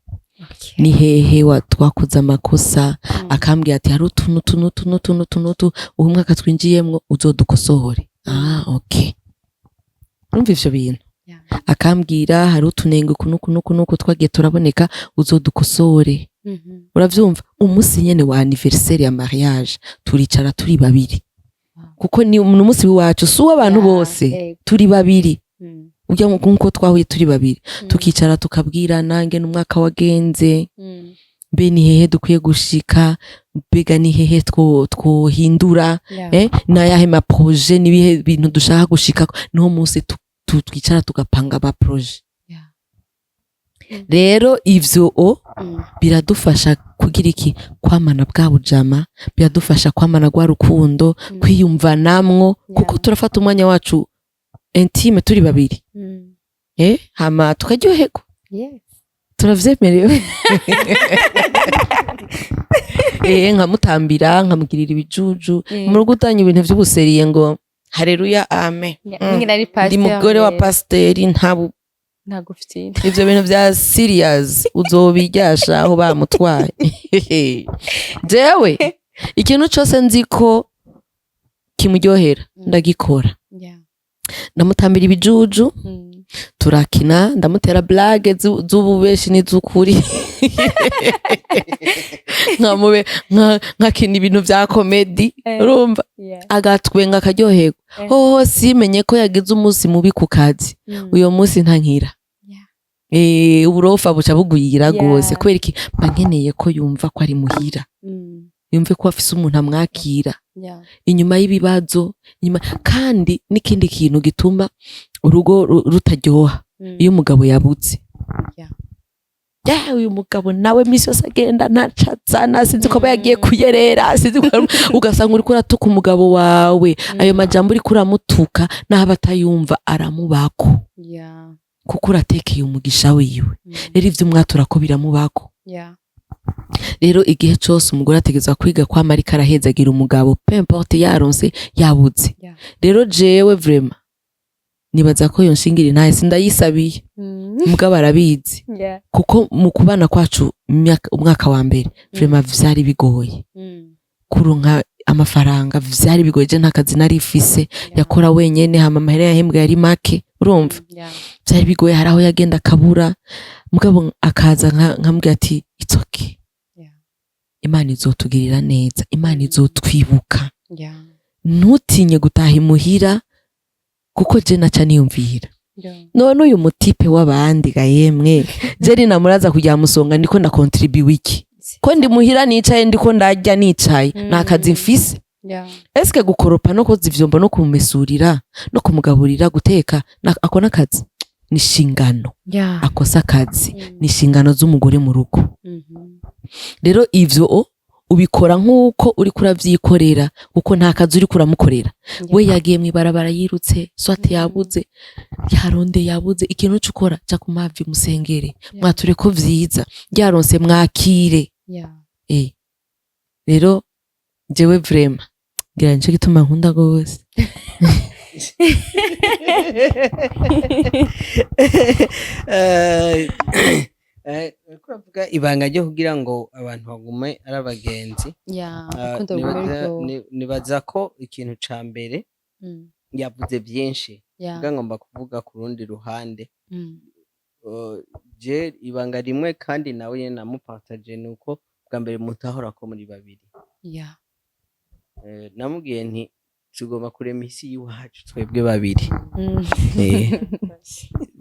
[SPEAKER 3] ni hehe twakoze amakosa akambwira ati hari utuntu uwo mwaka twinjiyemwo uzodukosohore okay urumva ivyo bintu akambwira hari utunenge kunuko twagiye turaboneka uzodukosore uravyumva umunsi nyene wa anniversaire ya mariage turicara turi babiri kuko ni umunsi wacu suwa abantu bose turi babiri ujya nkuko twahuye turi babiri tukicara tukabwira nange n'umwaka wagenze be ni hehe dukwiye gushika bega ni hehe twohindura na yahe ma projet ni bihe bintu dushaka gushika no munsi twicara tugapanga ama projet rero ivyo biradufasha kugira iki kwamana bwa bujama biradufasha kwamana gwa rukundo kwiyumva namwo kuko turafata umwanya wacu intime turi babiri hama tukaryoherwa turavyemerewe nkamutambira nkamugirira ibijuju mu rugo utanye ibintu vy'ubuseriye ngo haleluya amen ndi mugore wa pasiteri ntagufitiye ivyo bintu vya serious uzobiryasha aho bamutwaye jewe ikintu cyose nzi ko kimuryohera ndagikora ndamutambira ibijuju turakina ndamutera blague z'ububeshi n'izukuri nkakina ibintu vya comedy urumva agatwenga akaryoherwa hoho simenye ko yagize umunsi mubi ku kazi uyo munsi ntankira uburofa buca bugwira gose kubera iki bankeneye ko yumva ko ari muhira yumve ko afise umuntu amwakira inyuma y'ibibazo kandi n'ikindi kintu gituma urugo rutaryoha iyo umugabo yabuze uyu mugabo nawe misi yose agenda ntacazana sinzi ko yagiye kuyerera sinzi ugasanga uriko uratuka umugabo wawe ayo majambo uriko uramutuka naho batayumva aramubako kuko uratekeye umugisha wiwe rero ivyo umwatura ko biramubako rero igihe cyose umugore ategezwa kwiga kwama ariko arahezagira umugabo peu importe yaronse yabuze rero jewe vraiment nibaza ko yonshingira intahe sindayisabiye umugabo arabizi kuko mu kubana kwacu umwaka wa mbere vraiment vyari bigoye kuronka amafaranga vyari bigoye je ntakazi narifise yakora wenyene hama amahera yahembwa yari make urumva vyari bigoye haraho yagenda akabura mugabo akaza nkamubwira ati it's okay Imana izotugirira neza Imana izotwibuka ntutinye gutaha imuhira kuko je naca niyumvira none uyu mutipe w'abandi ga yemwe je namuraza kujya musonga ndiko nda contribute iki ko ndi muhira nicaye ndiko ndarya nicaye nakazi mfise eske gukoropa no koza ivyombo no kumesurira no kumugaburira guteka akona akazi nishingano akosa akazi nishingano z'umugore mu rugo rero ivyo ubikora nkuko uri kuravyikorera kuko nta kazi uri kuramukorera we yagiye mwibarabara yirutse swate yabuze yaronde yabuze ikintu cyukora cya kumavi musengere mwature ko vyiza yaronse mwakire rero jewe vraiment ngira nje gituma nkunda gose
[SPEAKER 1] Kuravuga ibanga ryo kugira ngo abantu bagume ari abagenzi. Nibaza ko ikintu ca mbere yavuze byinshi ngomba kuvuga ku rundi ruhande. Je ibanga rimwe kandi nawe nyene namupartage nuko bwa mbere mutahora ko muri babiri. Namubwiye nti tugomba kurema isi y'iwacu twebwe babiri.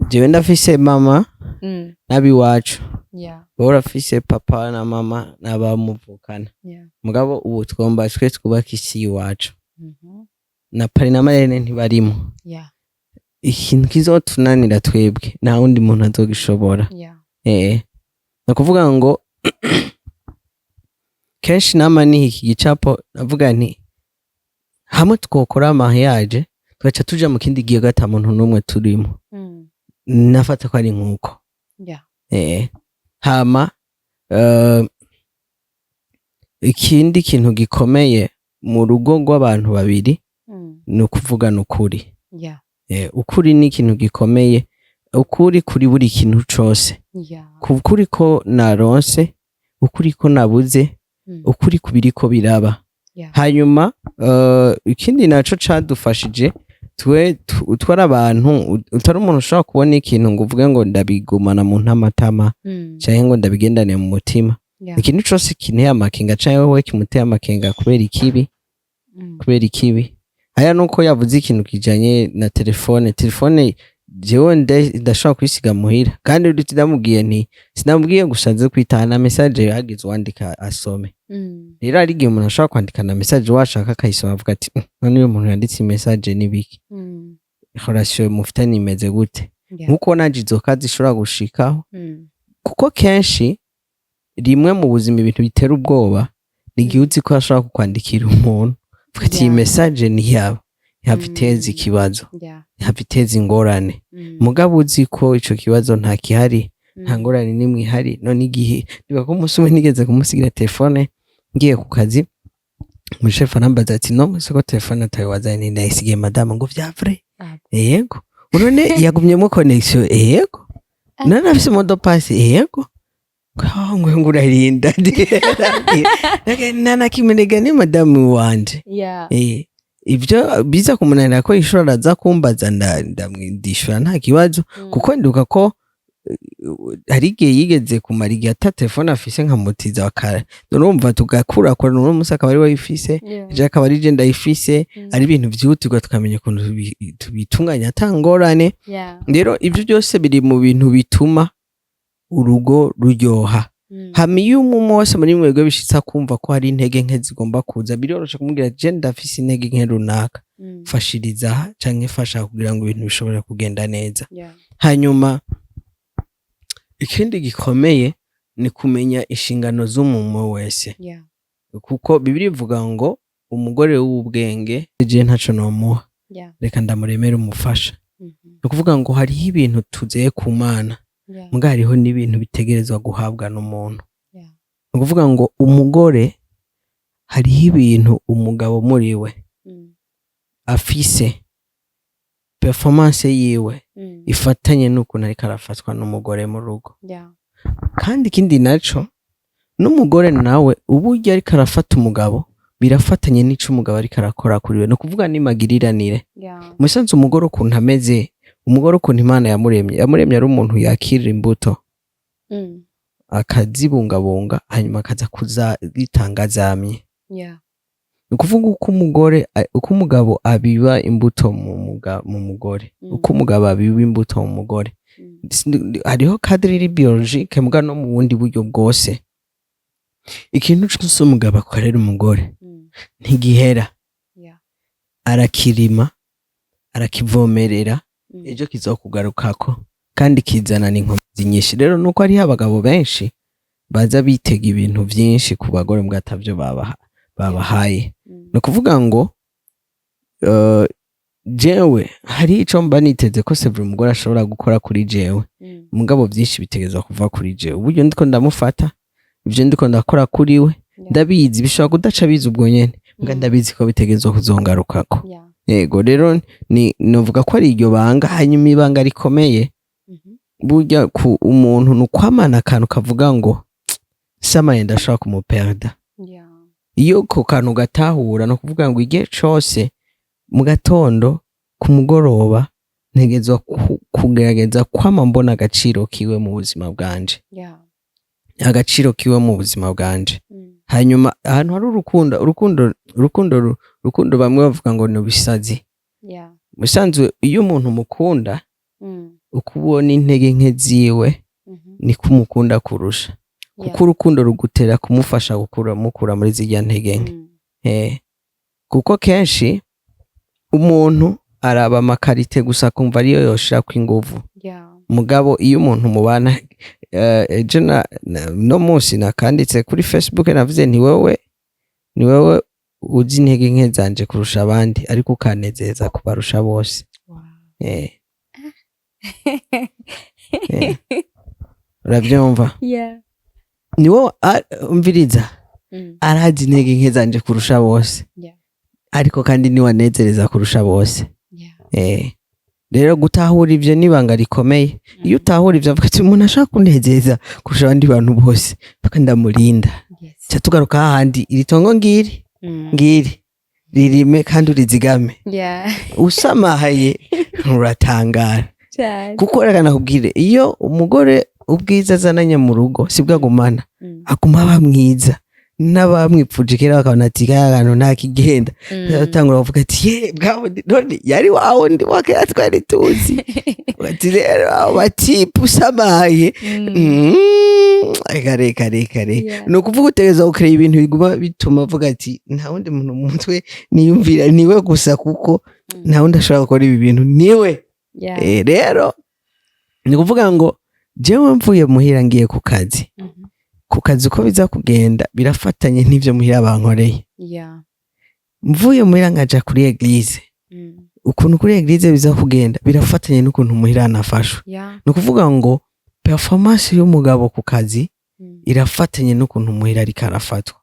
[SPEAKER 1] Jewe ndafise mama n'abiwacu, wowe urafise papa na mama n'abamuvukana, mugabo ubu twomba twe twubaka isi y'iwacu, na pari na marene ntibarimo. Ikintu kizotunanira twebwe nta wundi muntu azogishobora. No kuvuga ngo kenshi nama ni iki gicapo navuga nti hamwe twokora mariage tugaca tuja mu kindi gihe gata muntu numwe turimo. Nafata ko ari nkuko. Hama ikindi kintu gikomeye mu rugo rw'abantu babiri ni ukuvugana ukuri. Ukuri ni ikintu gikomeye, ukuri kuri buri kintu cose. Ukuri ko naronse, ukuri ko nabuze, ukuri kubiriko biraba. Hanyuma ikindi naco cadufashije twari abantu utari umuntu ushobora kubona ikintu ngo uvuge ngo ndabigumana mu ntamatama canke ngo ndabigendane mu mutima. Ikintu cose kinteye amakenga canke wewe kimuteye amakenga kubera ikibi. Aya nuko yavuze ikintu kijanye na telefone jewe ndashobora kwisiga muhira kandi uriti ndamubwiye nti sinamubwiye gusa nze kwitana message yagize wandika asome. Rero ari gihe umuntu ashobora kwandikana message washaka akayisoma avuga ati none uyu muntu yanditse message nibiki, relation mufitanye imeze gute. Nkuko naje izo kazi zishobora gushikaho kuko kenshi rimwe mu buzima ibintu bitera ubwoba ni igihe uzi ko ashobora kukwandikira umuntu avuga ati iyi message ni yaba yafiteza ikibazo, yafiteza ingorane, mugabo uzi ko ico kibazo nta kihari, nta ngorane nimwe ihari. None igihe niba ko umunsi umwe nigeze kumusigira telefone ngiye ku kazi, umushefu arambaza ati no musi ko telefone atawe wazanye ndayisigiye madame ngo vya vrai. Yego none yagumyemo connection. Yego none afise modo pass. Yego ngo ngurarinda nana kimenega ni madame wanje. Ivyo biza kumunanira ko ishora aza kumbaza ndamwindishura nta kibazo kuko nduka ko hari igihe yigeze kumara igihe ata telefone afise nkamutiza wakara. Urumva tugakura ko n'uno musi akaba ari wayifise, je akaba ari je ndayifise, ari ibintu vyihutirwa tukamenya ukuntu tubitunganya atangorane. Rero ivyo byose biri mu bintu bituma urugo ruryoha. Hama iyo umwe wese muri mwebwe bishitsa kumva ko hari intege nke zigomba kuza, biroroshe kumubwira je ndafise intege nke runaka, fashiriza canke fasha kugira ngo ibintu bishobore kugenda neza. Hanyuma ikindi gikomeye ni kumenya inshingano z'umuntu wese. Kuko Bibiliya ivuga ngo umugore w'ubwenge je ntaco nomuha, reka ndamuremera umufasha. No kuvuga ngo hariho ibintu tuzeye ku Mana, muga hariho n'ibintu bitegerezwa guhabwa n'umuntu. No kuvuga ngo umugore hariho ibintu umugabo muri we afise performance yiwe ifatanye n'ukuntu ariko arafatwa n'umugore mu rugo. Kandi ikindi naco n'umugore nawe uburyo ariko arafata umugabo birafatanye n'ico umugabo ariko arakora kuri we. No kuvuga n'imagiriranire. Musanze umugore ukuntu ameze, umugore ukuntu Imana yamuremye ari umuntu yakirira imbuto akazibungabunga hanyuma akaza kuzitanga zamye. Ni kuvuga uko umugabo abiba imbuto mu mugore, uko umugabo abiba imbuto mu mugore. Hariho cadre biologique muga no mu bundi buryo bwose. Ikintu cyose umugabo akorera umugore ntigihera. Arakirima, arakivomerera, ejo kizokugarukako kandi kizana n'inkomezi nyinshi. Rero nuko ari abagabo benshi baza bitega ibintu byinshi ku bagore mbwa atavyo babahaye. No kuvuga ngo jewe hari ico mba niteze ko sevre umugore ashobora gukora kuri jewe, mugabo byinshi bitegezwa kuva kuri jewe. Uburyo ndiko ndamufata, ivyo ndiko ndakora kuri we ndabizi bishobora kudaca biza ubwo nyene, mbwa ndabizi ko bitegezwa kuzongarukako. yego rero ni novuga ko ari iryo banga hanyuma ibanga rikomeye burya ku umuntu nukwamana akantu kavuga ngo sama yenda ashaka kumuperda iyo ko kantu gatahura no kuvuga ngo igihe cose mu gatondo ku mugoroba ntegezwa kugerageza kwama mbona agaciro kiwe mu buzima bwanje agaciro kiwe mu buzima bwanje hanyuma ahantu hari urukundo bamwe bavuga ngo no bisazi musanzwe iyo umuntu mukunda ukubona intege nke ziwe ni kumukunda kurusha kuko urukundo rugutera kumufasha mukura muri zijya ntege nke kuko kenshi umuntu araba amakarite gusa kumva ariyo yoshira kw'inguvu mugabo iyo umuntu mubana no munsi nakanditse kuri Facebook navuze ni wewe uzi intege nke zanje kurusha abandi ariko ukanezeza kubarusha bose urabyumva ni wowe umviriza arazi intege nke zanje kurusha bose ariko kandi ni wanezereza kurusha bose rero gutahura ivyo nibanga rikomeye iyo utahura ivyo avuga ati umuntu ashaka kunezeza kurusha abandi bantu bose paka ndamurinda cya tugaruka hahandi iri tongo ngiri ririme kandi urizigame usamahaye uratangara kuko reka kubwire iyo umugore ubwiza azananye mu rugo sibwagumana aguma aba mwiza n'abamwipfuje kera bakabona ati kayagano ntakigenda atangura kuvuga ati ye bwawe none yari wawe ndi wakera twari tuzi ati rero abo batipu samaye kare no kuvuga utegeza ukreye ibintu biguma bituma avuga ati nta wundi muntu mu mutwe niyumvira niwe gusa kuko nta wundi ashobora gukora ibi bintu niwe rero ni kuvuga ngo jewe mvuye muhira ngiye ku kazi uko biza kugenda birafatanye n'ivyo muhira bankoreye mvuye muhira nkaja kuri eglise ukuntu kuri eglise biza kugenda birafatanye n'ukuntu muhira nafashwe no kuvuga ngo performance y'umugabo ku kazi irafatanye n'ukuntu muhira ariko arafatwa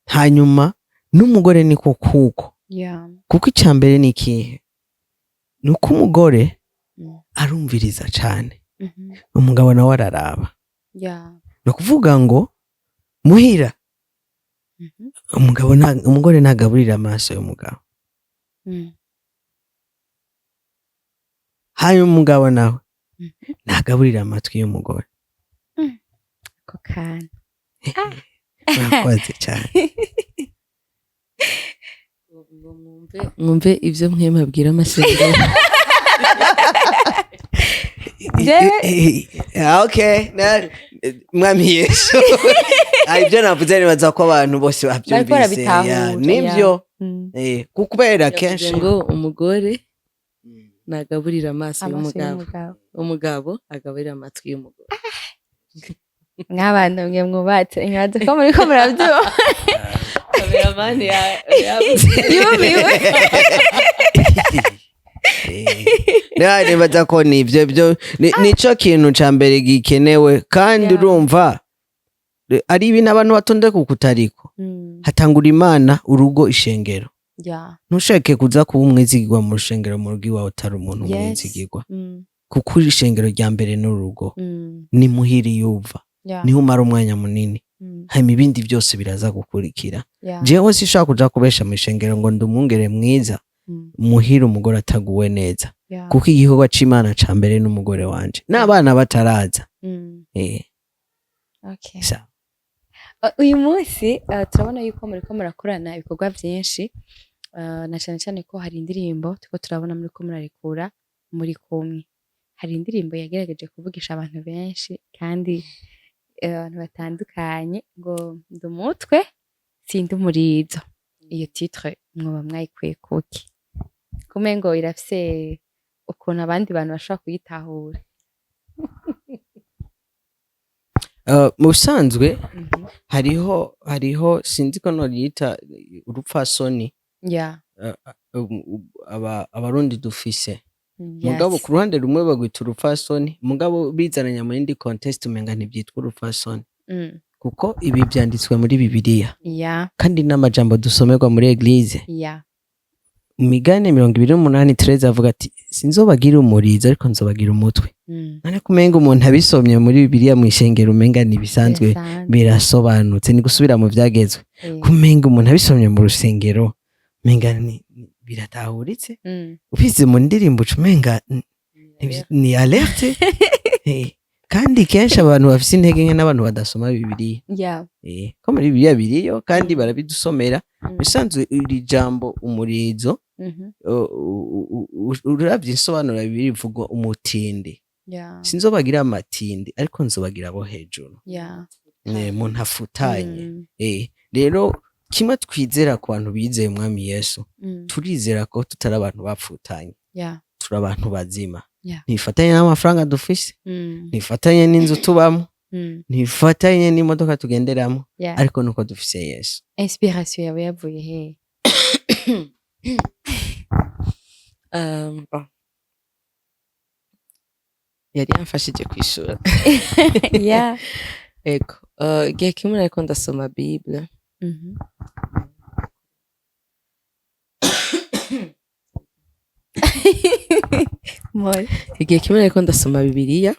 [SPEAKER 1] hanyuma n'umugore niko kuko kuko icyambere ni ikihe nuko umugore arumviriza cyane umugabo nawe araraba no kuvuga ngo muhira umugore ntagaburira amaso y'umugabo hanyuma umugabo nawe ntagaburira amatwi y'umugore
[SPEAKER 2] ako kana
[SPEAKER 1] murakoze cyane
[SPEAKER 3] mwumve ivyo mwemabwira amasezerano
[SPEAKER 1] okay mwami Yesu ibyo navuze nibaza ko abantu bose babyumvise nibyo kukubera kenshi
[SPEAKER 3] ngo umugore nagaburira amaso y'umugabo umugabo agaburira amatwi y'umugore
[SPEAKER 2] nk'abantu mwe mwubatse nkaze ko muri ko murabyumva
[SPEAKER 3] kameramani
[SPEAKER 2] yumiwe
[SPEAKER 1] nibaza ko nivyo nico kintu ca mbere gikenewe kandi urumva ari ibintu abantu batonde kukutariko hatangura Imana urugo ishengero ntushake kuza kuba umwizigirwa mu rushengero mu rugo iwawe utari umuntu umwizigirwa kuko ishengero rya mbere n'urugo ni muhiri yuva niho umara umwanya munini hanyuma ibindi byose biraza gukurikira jewe sishaka kuja kubesha mu ishengero ngo ndi umwungere mwiza muhira umugore ataguwe neza kuko igikorwa c'Imana ca mbere n'umugore wanje n'abana bataraza
[SPEAKER 2] uyu munsi turabona yuko muriko murakorana ibikorwa byinshi na cyane cyane ko hari indirimbo tuko turabona muriko murarekura muri kumwe hari indirimbo yagerageje kuvugisha abantu benshi kandi abantu batandukanye ngo ndi umutwe sindi umurizo iyo titre mwoba mwayikuye kuki kumengo irafise ukuntu abandi bantu bashobora kuyitahura
[SPEAKER 1] mu busanzwe hariho sinzi ko noriyita urupfasoni abarundi dufise mugabo ku ruhande rumwe bagwita urupfasoni mugabo bizananya mu yindi contest umenga ntibyitwa urupfasoni kuko ibi byanditswe muri Bibiliya kandi n'amajambo dusomerwa muri eglise Migane 28 Tereza avuga ati sinzobagira umurizo ariko nzobagira umutwe. Nane kumenga umuntu abisomye muri Bibiliya mu ishengero umenga ni bisanzwe birasobanutse ni gusubira mu vyagezwe. Kumenga umuntu abisomye mu rusengero umenga biratahuritse. Ufize mu ndirimbo umenga ni alerte. Kandi kenshi abantu bafise intege nke n'abantu badasoma Bibiliya. Ko muri Bibiliya biriyo kandi barabidusomera. Bisanzwe iri jambo umurizo uravye insobanura birivuga umutindi. Sinzobagira amatindi ariko nzobagira abo hejuru. Muntu afutanye. Rero kimwe twizera ku bantu bizeye umwami Yesu turizera ko tutari abantu bapfutanye. Turi abantu bazima. Ntifatanye n'amafaranga dufise, ntifatanye n'inzu tubamo, ntifatanye n'imodoka tugenderamo, ariko nuko dufise Yesu.
[SPEAKER 2] Inspiration yawe yavuye he?
[SPEAKER 3] Yari yamfashije kwishura. Ego, igihe kimwe nariko ndasoma Bible. Igihe kimwe nariko ndasoma Bibiliya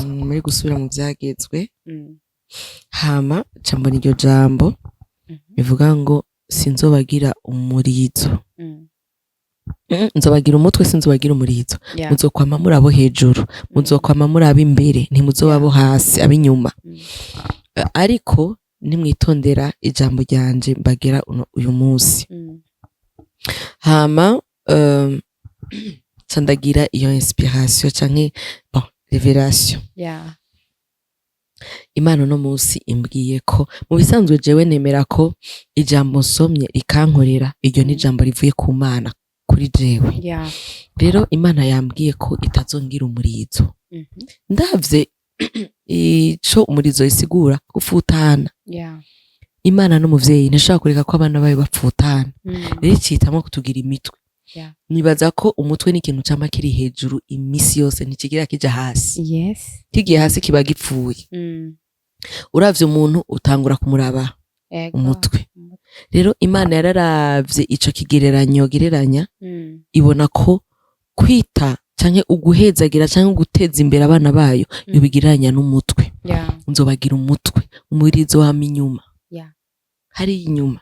[SPEAKER 3] muri gusubira mu vyagezwe hama cambona iryo jambo bivuga ngo sinzobagira umurizo, nzobagira umutwe sinzobagira umurizo. Muzokwama muri abo hejuru, muzokwama muri abo imbere, ntimuzoba abo hasi abinyuma. Ariko nimwitondera ijambo ryanje mbagera uyu munsi. Hama candagira iyo inspiration canke revelation. Imana no munsi imbwiye ko mu bisanzwe jewe nemera ko ijambo nsomye rikankorera iryo ni ijambo rivuye ku Mana kuri jewe. Rero Imana yambwiye ko itazongira umurizo. Ndavye ico umurizo isigura gufutana. Imana n'umuvyeyi ntashaka kureka ko abana bayo bapfutana. Rero citamo kutugira imitwe. Nibaza ko umutwe ni ikintu cama kiri hejuru imisi yose ntikigira kija hasi. Kigiye hasi kiba gipfuye. Uravye umuntu utangura kumuraba umutwe. Rero Imana yararavye ico kigereranyo gereranya ibona ko kwita canke uguhezagira canke guteza imbere abana bayo bibigereranya n'umutwe. Nzobagira umutwe, umurizo wa minyuma. Hari inyuma.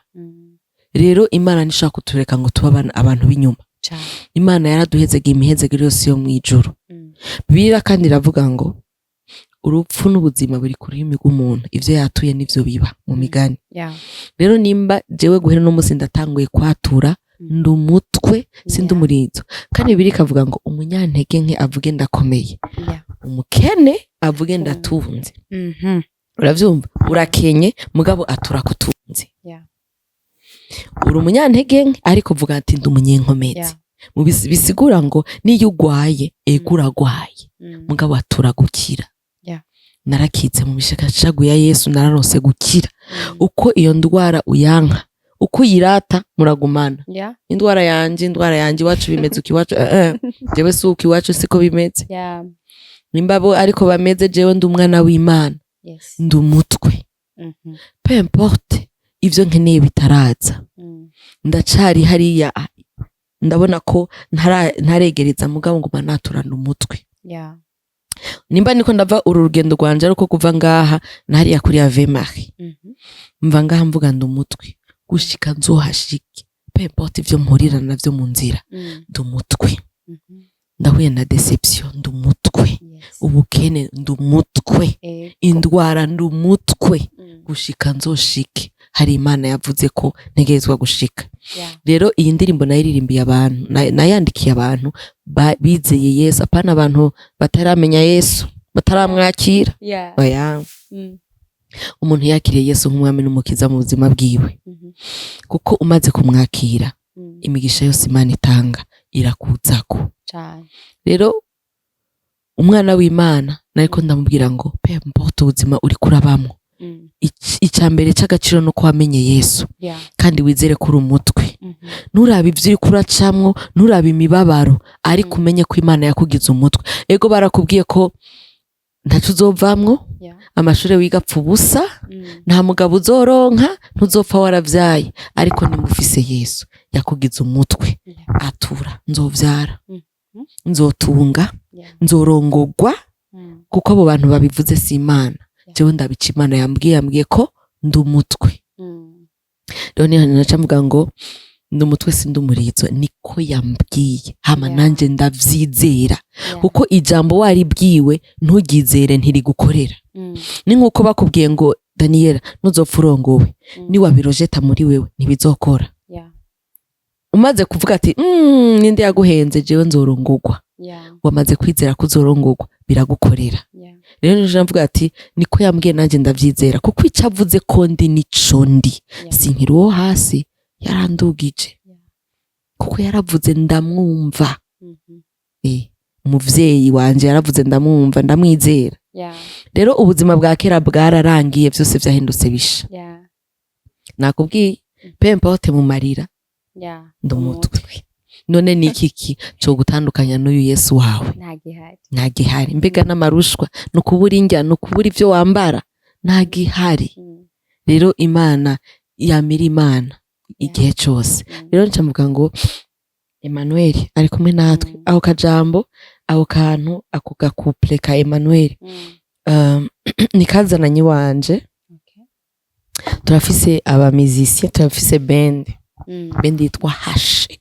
[SPEAKER 3] Rero Imana nishaka kutureka ngo tuba abantu b'inyuma. Imana yaraduhezagiye imihezagiro yose yo mwijuru. Bibiliya kandi iravuga ngo urupfu n'ubuzima buri kuri rw'umuntu, ivyo yatuye nivyo biba mu migani. Rero nimba jewe guhera no musi ndatanguye kwatura ndi umutwe sindi umurizo. Kandi Bibiliya ikavuga ngo umunyantege nke avuge ndakomeye, umukene avuge ndatunze. Uravyumva? Urakenye mugabo atura kutunze. Uri umunyantege nke ariko vuga ati ndi umunyenkomezi. Bisigura ngo niyo ugwaye ego uragwaye mugabo atura gukira. Narakitse mu mishakashagu ya Yesu nararose gukira. Uko iyo ndwara uyanka uko yirata muragumana. Indwara yanje iwacu bimeze ukiwacu jewe si ukiwacu siko bimeze. Nimbabo ariko bameze jewe ndi umwana w'Imana. Ndi umutwe. Peu importe ivyo nkeneye bitaraza. Ndacari hariya ndabona ko ntaregereza mugabo ngo manaturana umutwe. Nimba niko ndava uru rugendo rwanje ariko kuva ngaha nahariya kuri Ave Marie. Mva ngaha mvuga ndi umutwe gushika nzohashike. Peu importe ivyo mpurira navyo mu nzira. Ndi umutwe. Ndahuye na deception ndi umutwe. Ubukene ndi umutwe. Indwara ndi umutwe. Gushika nzoshike. Hari Imana yavuze ko ntegerezwa gushika. Rero iyi ndirimbo nayiririmbiye abantu, nayandikiye abantu bizeye Yesu, apana abantu bataramenya Yesu, bataramwakira. Oya. Umuntu yakiriye Yesu nk'umwami n'umukiza mu buzima bwiwe. Kuko umaze kumwakira, imigisha yose Imana itanga irakuzako. Rero umwana w'Imana nariko ndamubwira ngo peu importe ubuzima uri kurabamo. Icambere c'agaciro no kwamenye Yesu. Kandi wizere kuri umutwe. Nurabe ivyo uri kuracamwo, nurabe imibabaro, ariko umenye ko Imana yakugize umutwe. Ego barakubwiye ko ntacu uzovamwo, amashure wiga apfa ubusa, nta mugabo uzoronka, ntuzopfa waravyaye, ariko nimufise Yesu. yakugize umutwe atura nzovyara nzotunga nzorongogwa kuko abo bantu babivuze si Imana jewe ndabica Imana yambwiye ko ndi umutwe rero niho naca mvuga ngo ndi umutwe sindi umurizo niko yambwiye hama nanje ndavyizera kuko ijambo waribwiwe ntugizere ntirigukorera ni nkuko bakubwiye ngo Daniela nuzopfa urongowe niwabirojeta muri wewe ntibizokora umaze kuvuga ati ninde yaguhenze jewe nzorongogwa wamaze kwizera ko uzorongogwa biragukorera rero nije mvuga ati niko yambwiye nanje ndavyizera kuko icavuze ko ndi nico ndi sinkiri uwo hasi yarandugije kuko yaravuze ndamwumva umuvyeyi wanje yaravuze ndamwumva ndamwizera rero ubuzima bwa kera bwararangiye byose vyahindutse bisha nakubwiye pempa hote mu marira ndumutwe none nikiki cyo gutandukanya n'uyu Yesu wawe ntagihari mbega n'amarushwa no kubura indya no kubura ivyo wambara ntagihari rero Imana yamira Imana igihe cyose rero ncamvuga ngo Emmanuel ari kumwe natwe aho kajambo aho kantu ako gakouple ka Emmanuel nikazananye wanje turafise aba musiciens turafise band yitwa Hashe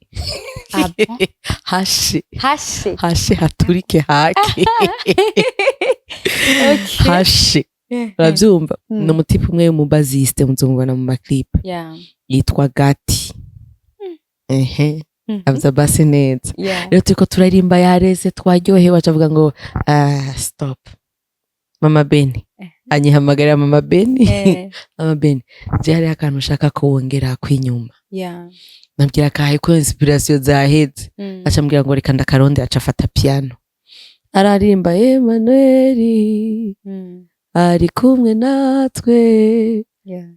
[SPEAKER 3] Hashe haturike hake Hashe uravyumva ni umutipe umwe w'umubaziste muzumubona mu maclip yitwa Gati avuza basi neza rero turiko turarimba yareze twaryohewe acavuga ngo stop Mama Beni anyihamagarira Mama Beni Mama Beni je hari akantu ushaka ko wongera kwinyuma nabwira kahe ko inspiration zaheze acambwira ngo reka ndakaronde acafata piano ararimba Emmanuel ari kumwe natwe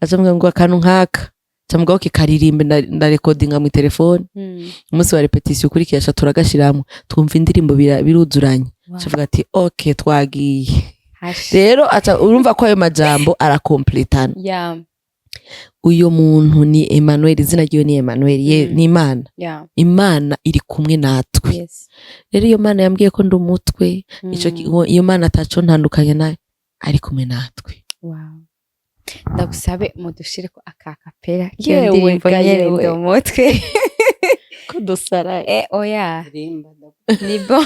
[SPEAKER 3] acambwira ngo akantu nkaka acambwira ko kikaririmbe nda recordinga mu telefone umunsi wa repetition kuri kiyasha turagashiramo twumva indirimbo biruzuranye acavuga ati okay twagiye rero aca urumva ko ayo majambo arakompletana uyo muntu ni Emmanuel izina ryo ni Emmanuel ni Imana Imana iri kumwe natwe rero iyo Mana yambwiye ko ndi umutwe iyo Mana ataco ntandukanye nayo ari kumwe natwe
[SPEAKER 2] ndagusabe mudushire ko akakapera kiyo ndirimbo yewe umutwe
[SPEAKER 3] ko dosara
[SPEAKER 2] oya nibo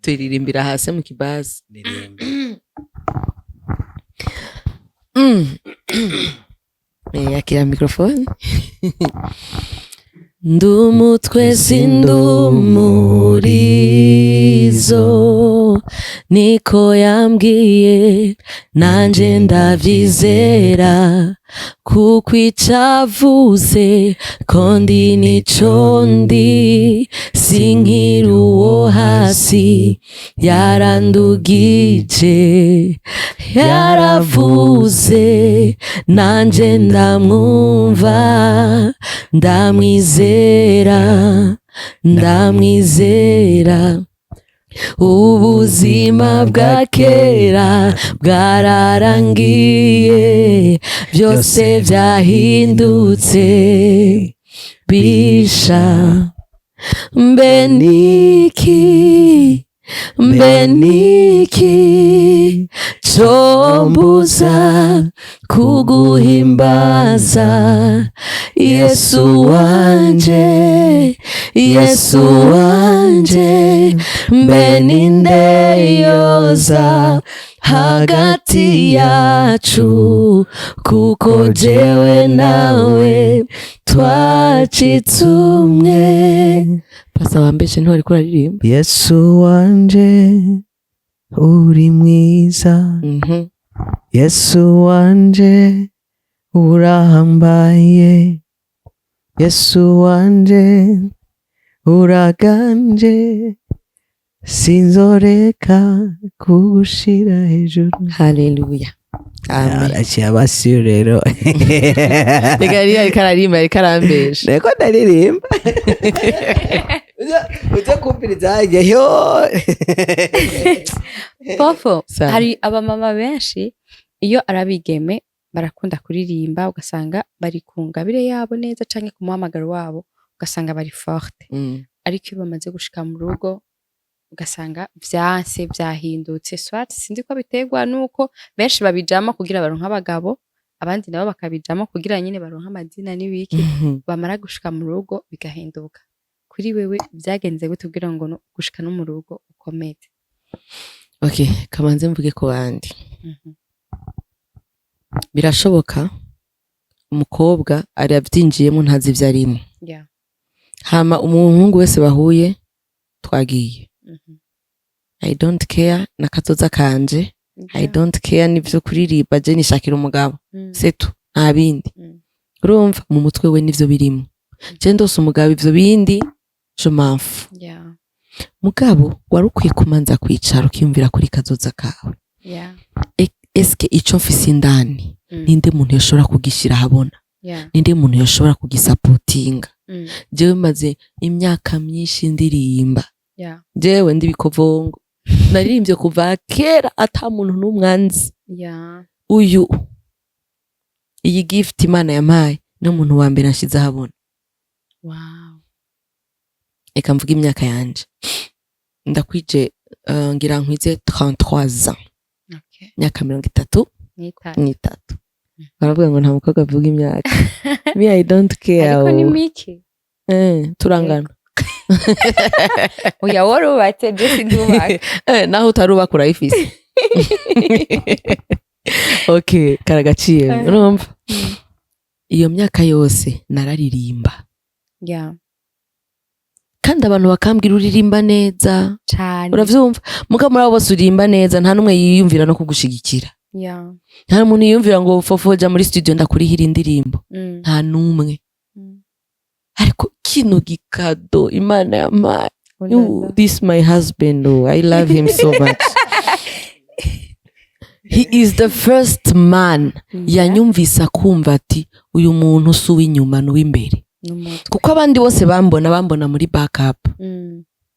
[SPEAKER 3] turirimbira hasi mu kibazi yakira mikrofone ndumutwe sindumurizo niko yambwiye nanje ndavyizera kuko icavuze ko ndi nico ndi sinkiri uwo hasi yarandugije yaravuze nanje ndamwumva ndamwizera ubuzima bwa kera bwararangiye byose byahindutse bisha mbe niki combuza kuguhimbaza Yesu wanje mbe ninde yoza hagati yacu kuko jewe nawe twacitse umwe pasa wambeshe ntwari kuraririmba
[SPEAKER 1] Yesu wanje uri mwiza Yesu wanje urahambaye Yesu wanje uraganje sinzoreka kugushira hejuru
[SPEAKER 3] haleluya amen
[SPEAKER 1] aciye abasiyo rero
[SPEAKER 3] reka ariko arambesha
[SPEAKER 1] reko ndaririmba uza kumviriza yo
[SPEAKER 2] Fofo hari abamama benshi iyo arabigeme barakunda kuririmba ugasanga bari ku ngabire yabo neza canke ku muhamagaro wabo ugasanga bari forte ariko iyo bamaze gushika mu rugo ugasanga vyanse vyahindutse swat sinzi ko biterwa nuko benshi babijama kugira baronka abagabo abandi nabo bakabijama kugira nyine baronka amazina n'ibiki bamara gushika mu rugo bigahinduka kuri wewe byagenze gute kugira ngo gushika no mu rugo ukomeze?
[SPEAKER 3] Okay, kamanze mvuge ko bandi birashoboka umukobwa ari avyinjiyemo ntazi ivyo arimo hama umuhungu wese bahuye twagiye I don't care nakatoza kanje I don't care nivyo kuririmba je nishakira umugabo setu nta bindi urumva mu mutwe we nivyo birimo je ndose umugabo ivyo bindi je m'enfous mugabo wari ukwiye kumanza kwicara ukiyumvira kuri kazoza kawe eske ico mfise indani ninde muntu yoshobora kugishira habona ninde muntu yoshobora kugisupportinga jewe maze imyaka myinshi ndirimba jewe ndi bikovongo naririmbye kuva kera ata muntu n'umwanzi uyu iyi gift Imana yampaye no muntu wa mbere nashize habona eka mvuga imyaka yanje ndakwije ngira nkwize 33 ans myaka 33 baravuga ngo nta mukobwa avuga imyaka me I don't care
[SPEAKER 2] ariko ni miki
[SPEAKER 3] turangana
[SPEAKER 2] oya warubatse je sindubaka
[SPEAKER 3] naho utarubaka urayifise okay karagaciye urumva iyo myaka yose nararirimba kandi abantu bakambwira uririmba neza
[SPEAKER 2] cyane
[SPEAKER 3] uravyumva muka muri abo bose uririmba neza nta numwe yiyumvira no kugushigikira nta umuntu yiyumvira ngo fofo ja muri studio ndakurihira indirimbo nta numwe ariko kino gikado Imana yampaye this my husband I love him so much he is the first man yanyumvisa kumva ati uyu muntu su w'inyuma n'uw'imbere kuko abandi bose bambona muri backup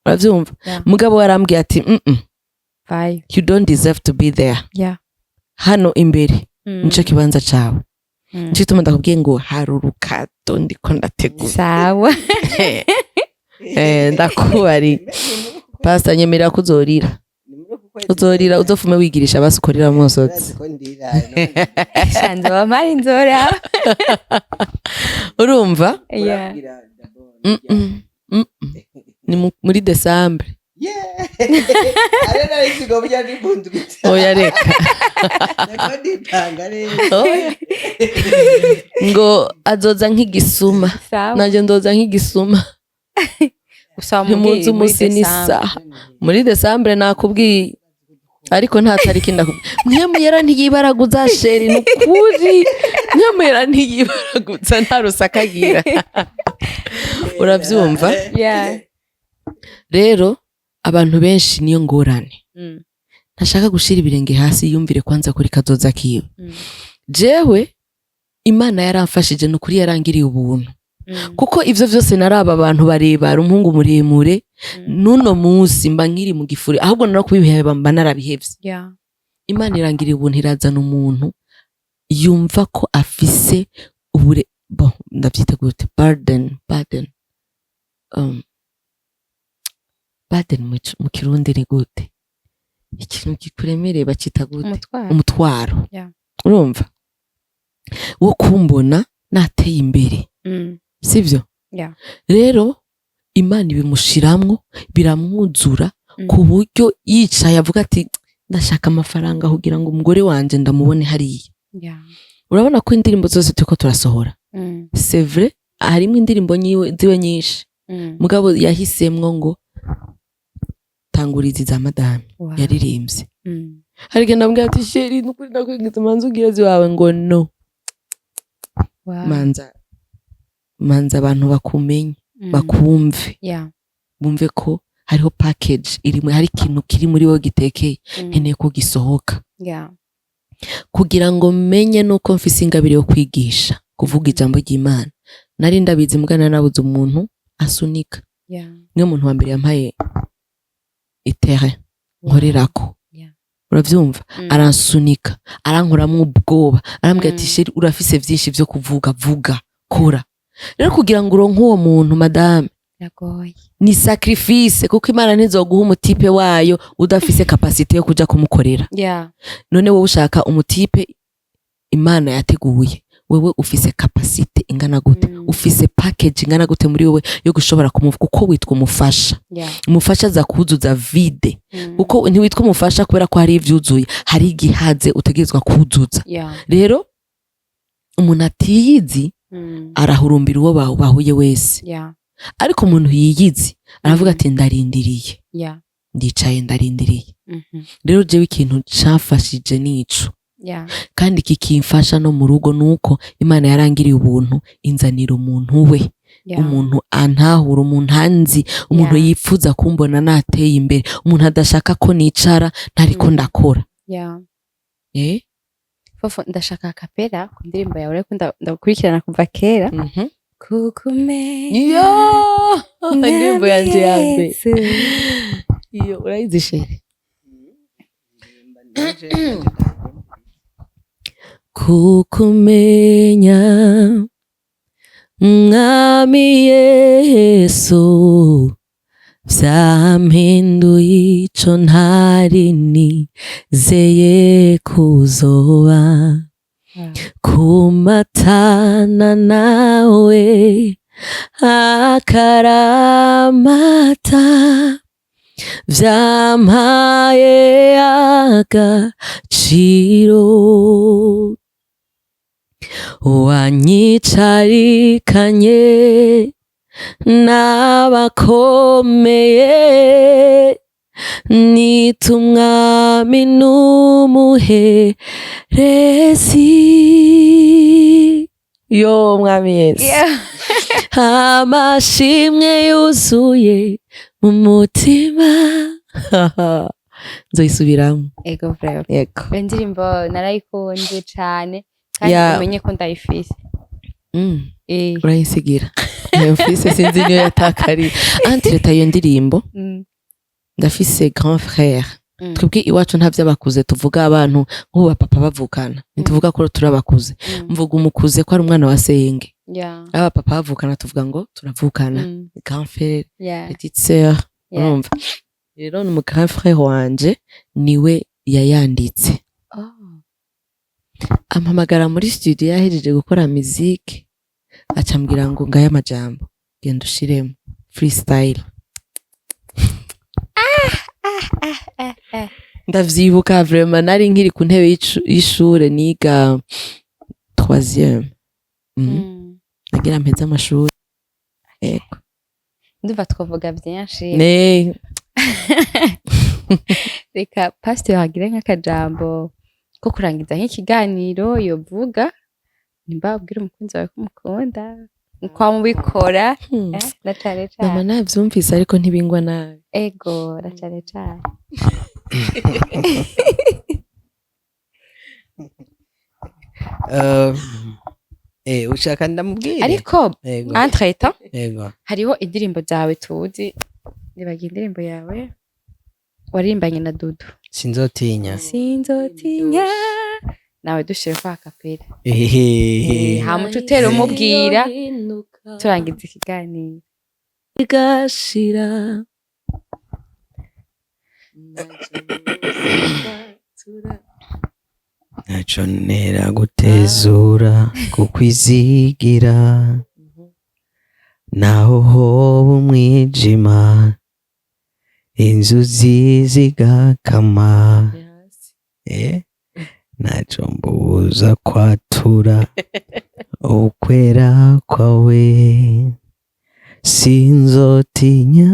[SPEAKER 3] uravyumva mugabo warambwiye ati you don't deserve to be there hano imbere nico kibanza cawe nico gituma ndakubwiye ngo hari urukato ndiko ndategura
[SPEAKER 2] sawa
[SPEAKER 3] ndakubari pastor nyemerera kuzorira uzorira uzofume wigirisha basukorera musotsi
[SPEAKER 2] shanze bamari nzora
[SPEAKER 3] urumva ni muri December
[SPEAKER 1] arena isigo bya nibundwitse
[SPEAKER 3] oya reka ngo azoza nk'igisuma nanje ndoza nk'igisuma ntimuzi umusinisa muri December nakubwiye ariko nta tariki ndakubwiye mwemuyera ntiyibaraguza sheri nukuri mwemuyera ntiyibaraguza nta rusakagira uravyumva rero abantu benshi niyo ngorane ntashaka gushira ibirenge hasi yumvire kwanza kuri kazoza kiwe jewe Imana yaramfashije nukuri yarangiriye ubuntu kuko ivyo vyose naraba abantu bareba umuhungu muremure nuno munsi mba nkiri mu gifuri ahubwo naro kubiheba mba narabihevye Imana irangiriye ubuntu irazana umuntu yumva ko afise ubure ndavyita gute burden mu kirundi ni gute ikintu gikuremereye bacita gute umutwaro urumva wo kumbona nateye imbere sivyo rero Imana ibimushiramwo biramwuzura ku buryo yicaye avuga ati ndashaka amafaranga kugira ngo umugore wanje ndamubone hariya urabona ko indirimbo zose turiko turasohora c'est vrai harimo indirimbo ziwe nyinshi mugabo yahisemwo ngo tangurizi za madame yaririmbye harige ndambwira ati sheri nukuri ndakwingiza manzi ugira ziwawe ngo no manza abantu bakumenye bakumve bumve ko hariho package irimo hari ikintu kiri muri wo gitekeye nkeneye ko gisohoka kugira ngo menye nuko mfise ingabire yo kwigisha kuvuga ijambo ry'Imana nari ndabizi mugana nabuze umuntu asunika niyo muntu wa mbere yampaye itere nkorerako uravyumva aransunika arankoramwo ubwoba arambwira ati sheri urafise vyinshi vyo kuvuga vuga kora rero kugira ngo uronke uwo muntu madame
[SPEAKER 2] biragoye
[SPEAKER 3] ni sacrifice kuko Imana ntizoguha umutipe wayo udafise capacité yo kuja kumukorera none wowe ushaka umutipe Imana yateguye wewe ufise capacité ingana gute ufise package ingana gute muri wewe yo gushobora kumuvuga uko witwa umufasha umufasha za kuzuza vide uko ntiwitwa umufasha kubera ko hari ivyuzuye hari igihaze utegerezwa kuzuza rero umuntu atiyizi arahurumbira uwo bahuye wese ariko umuntu yiyizi aravuga ati ndarindiriye ndicaye ndarindiriye rero jewe ikintu cafashije nico kandi kikimfasha no mu rugo nuko Imana yarangiriye ubuntu inzanira umuntu we umuntu antahura umuntu anzi umuntu yifuza kumbona nateye imbere umuntu adashaka ko nicara ntariko ndakora
[SPEAKER 2] Fofo ndashaka kapera ku ndirimbo yawe ariko ndagukurikirana kuva kera kukumenya
[SPEAKER 3] indirimbo yanje yambe iyo urayizi sheri kukumenya mwami Yesu vyampinduye ico ntari nizeye kuzoba kumatana nawe akaramata vyampaye agaciro wanyicarikanye n'abakomeye nita umwami n'umuherezi yo mwami Yesu amashimwe yuzuye mu mutima nzoyisubiramo
[SPEAKER 2] ego bravo
[SPEAKER 3] yego
[SPEAKER 2] indirimbo narayikunze cyane kandi umenye ko ndayifise
[SPEAKER 3] urayisigira ndayifise sinzi niyo yatakari antireta iyo ndirimbo ndafise grand frère twebwe iwacu nta vy'abakuze tuvuga abantu nk'ubu papa bavukana ntituvuga ko turabakuze mvuga umukuze ko ari umwana wa senge aba papa bavukana tuvuga ngo turavukana grand frère petite sœur urumva rero ni grand frère wanje niwe yayanditse ampamagara muri studio yahejeje gukora musique acambwira ngo ngaya amajambo genda ushiremo freestyle ndavyibuka vraiment nari nkiri ku ntebe y'ishure niga 3e nagira mpeze amashuri ego
[SPEAKER 2] ndumva twavuga byinshi reka pastor hagire nk'akajambo ko kurangiza nk'ikiganiro yovuga nimba ubwira umukunzi wawe ko umukunda kwa mubikora na cane cane
[SPEAKER 3] mama navyumvise ariko ntibingwa nabi
[SPEAKER 2] ego na cane cane
[SPEAKER 1] ushaka ndamubwire
[SPEAKER 2] ariko entretemps hariho indirimbo zawe tuzi nibagiye indirimbo yawe waririmbanye na Dudu
[SPEAKER 1] sinzotinya
[SPEAKER 2] nawe dushire kwa kapera hamuca utera umubwira turangiza ikiganiro
[SPEAKER 3] igashira
[SPEAKER 1] naco ntera gutezura kukwizigira naho hoba umwijima inzuzi zigakama naco mbuza kwatura ukwera kwawe sinzotinya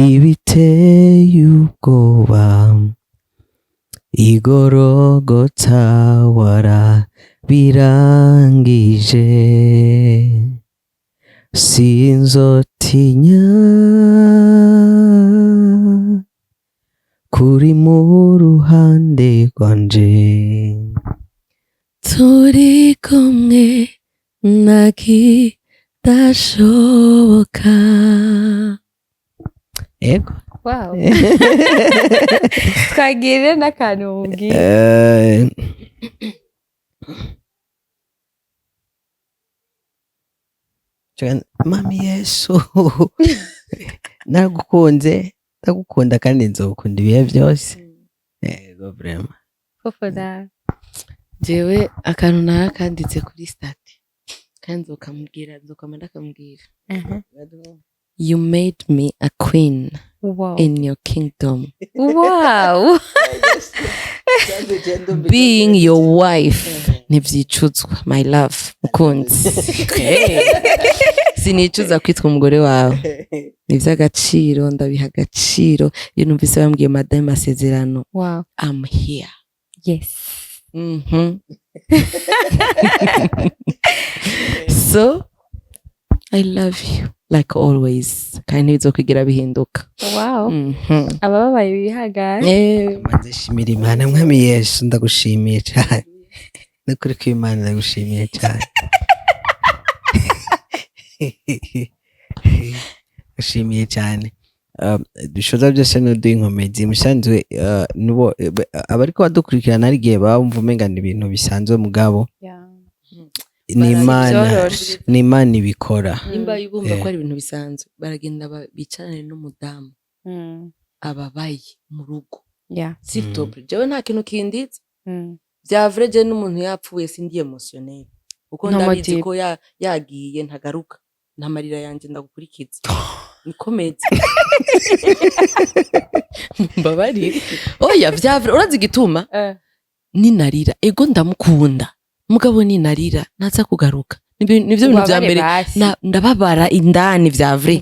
[SPEAKER 1] ibiteye ubwoba igorogota warabirangije sinzotinya kuri mu ruhande rwanje
[SPEAKER 3] turi kumwe nakidashoboka
[SPEAKER 1] ego
[SPEAKER 2] Wow. Twagirire n'akantu mubwira.
[SPEAKER 1] Mami Yesu ndagukunda kandi nzokunda ibihe byose. Yego vraiment.
[SPEAKER 2] Fofo da.
[SPEAKER 3] Jewe akantu nakanditse kuri stati kandi nzokamubwira You made me a queen in your kingdom.
[SPEAKER 2] Wow.
[SPEAKER 3] Being your wife ntivyicuzwa, my love mukunzi. Sinicuza kwitwa umugore wawe, nivy'agaciro, ndabiha agaciro. Iyo numvise bambwiye madame masezerano,
[SPEAKER 2] wow,
[SPEAKER 3] I'm here.
[SPEAKER 2] Yes.
[SPEAKER 3] So I love you like always, kandi bizokugira bihinduka.
[SPEAKER 2] Wow. Ababaye bihagara.
[SPEAKER 1] Ndashimira Imana, mwami Yesu ndagushimiye cyane. Nukuri ko Imana ndagushimiye cyane. Ndashimiye cyane. Dushoza byose n'uduye inkomezi musanzwe nubo abariko badukurikirana ari gihe bumva umenga ni ibintu bisanzwe mugabo. Ni Imana ibikora.
[SPEAKER 3] Nimba yubumva ko ari ibintu bisanzwe baragenda bicarane n'umudamu ababaye mu rugo. S'il te plaît, jewe nta kintu kinditse. Bya vrai je n'umuntu yapfuye sindi emotionnel. Uko ndabizi ko yagiye ntagaruka. Ntamarira yanje ndagukurikiza. Nikomeze. Mbabarire. Oya bya vrai urazi gituma? Ninarira ego ndamukunda. Mugabo ninarira naza kugaruka. Nivyo bintu bya mbere ndababara indani vya vrai.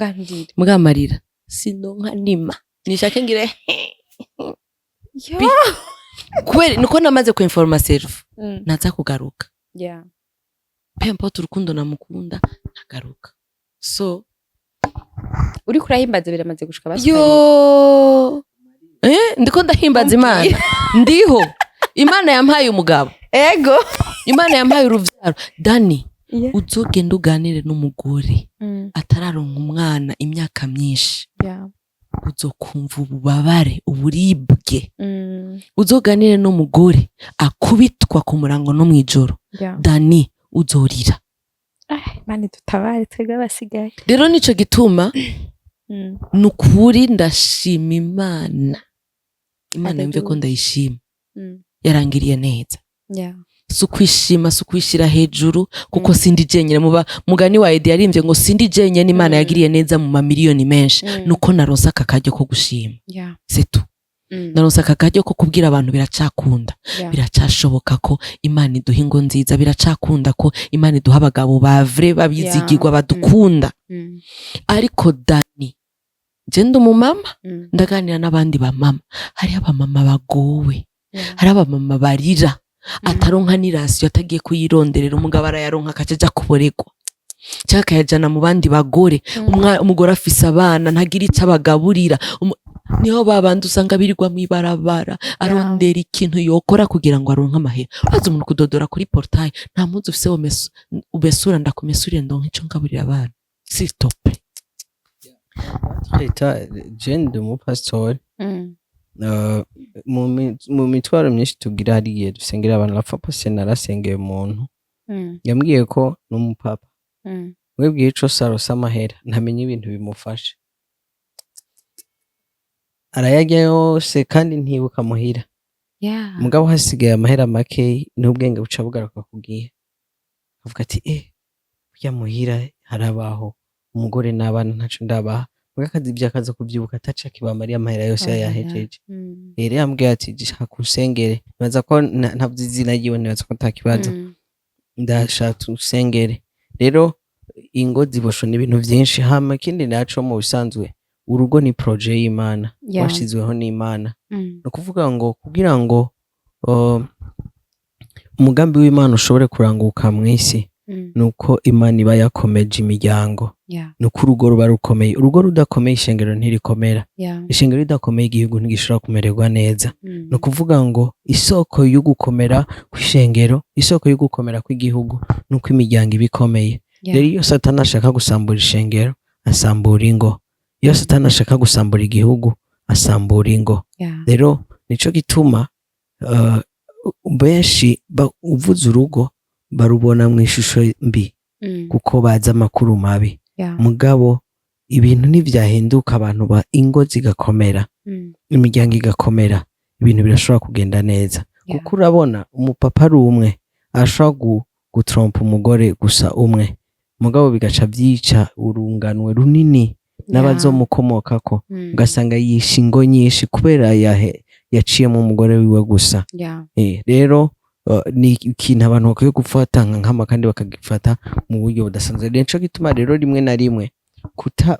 [SPEAKER 3] Mugamarira sinonka nima. Nishake ngire. Kweli niko namaze ku informa self. Naza kugaruka. Pempo turukundo namukunda nagaruka. So
[SPEAKER 2] uri kurahimbaza biramaze gushika basi.
[SPEAKER 3] Yo. Ndiko ndahimbaza Imana. Ndiho. Imana yampaye umugabo.
[SPEAKER 2] Ego.
[SPEAKER 3] Imana yampaye uruvyaro. Dani, uzogenda uganire n'umugore atararonka umwana imyaka myinshi. Uzokumva ububabare, uburibwe. Uzoganire n'umugore akubitwa ku murango no mwijoro. Dani, uzorira.
[SPEAKER 2] Mani tutabare twebwe abasigaye.
[SPEAKER 3] Rero nico gituma nukuri ndashima Imana. Imana yumve ko ndayishima. Yarangiriye neza. Sukwishima sukwishira hejuru kuko sindi jenyine mugani wa Edi yarimvye ngo sindi jenyine Imana yagiriye neza mu mamiliyoni menshi nuko naronsa akakajyo ko gushima. C'est tout. Naronsa akakajyo ko kubwira abantu biracakunda. Biracashoboka ko Imana iduha ingo nziza, biracakunda ko Imana iduha abagabo ba vrai babizigirwa badukunda. Ariko Dani je ndumumama ndaganira n'abandi ba mama, hari abamama bagowe, hari abamama barira ataronka n'irasiyo atagiye kuyironderera umugabo arayaronka akaja kuboregwa cyaka yajana mu bandi bagore. Umugore afise abana ntagira icyo abagaburira, niho babandi usanga birirwa mwibarabara arondera ikintu yokora kugira ngo aronke amahera. Uraza umuntu kudodora kuri portail nta muzi ufise ubesura ndakumesurire ndonke ico ngaburira abana. S'il te plaît.
[SPEAKER 1] Jende mu pastor mu mitwaro myinshi tugira hariye dusengera abantu bapfa pase narasengeye umuntu yambwiye ko n'umupapa webwiye ico sarosa amahera ntamenye ibintu bimufasha arayajya yose kandi ntibuka muhira. Mugabo hasigaye amahera make n'ubwenge buca bugaruka kugiye avuga ati burya muhira harabaho umugore n'abana ntaco ndabaha. Mwakazi byakaza kubyibuka ataca kibamari amahera yose yahejeje. Rero yambwiye ati jishaka kusengere baza ko ntavyizina yiwe nibaza ko takibaza ndashaka usengere. Rero ingo zibosho n'ibintu byinshi hama kindi naco mu bisanzwe urugo ni projet y'Imana washizweho n'Imana. No kuvuga ngo kugira ngo umugambi w'Imana ushobore kuranguka mw'isi nuko Imana iba yakomeje imiryango. Nuko urugo ruba rukomeye. Urugo rudakomeye ishengero ntirikomera. Ishengero ridakomeye igihugu ntigishobora kumererwa neza. No kuvuga ngo isoko yo gukomera kw'ishengero, isoko yo gukomera kw'igihugu nuko imiryango ibikomeye. Rero iyo Satani ashaka gusambura ishengero asambura ingo, iyo Satani ashaka gusambura igihugu asambura ingo. Rero nico gituma benshi uvuze urugo barubona mu ishusho mbi kuko baza amakuru mabi. Mugabo ibintu nivyahinduka abantu ingo zigakomera, imiryango igakomera, ibintu birashobora kugenda neza. Kuko urabona umupapa ari umwe ashobora gutrompa umugore gusa umwe, mugabo bigaca vyica urunganwe runini n'abazomukomokako, ugasanga yishe ingo nyinshi kubera yaciye mu mugore wiwe gusa. Rero ni ikintu abantu bakwiye gufata nk'ama kandi bakagifata mu buryo budasanzwe. Nico gituma rero rimwe na rimwe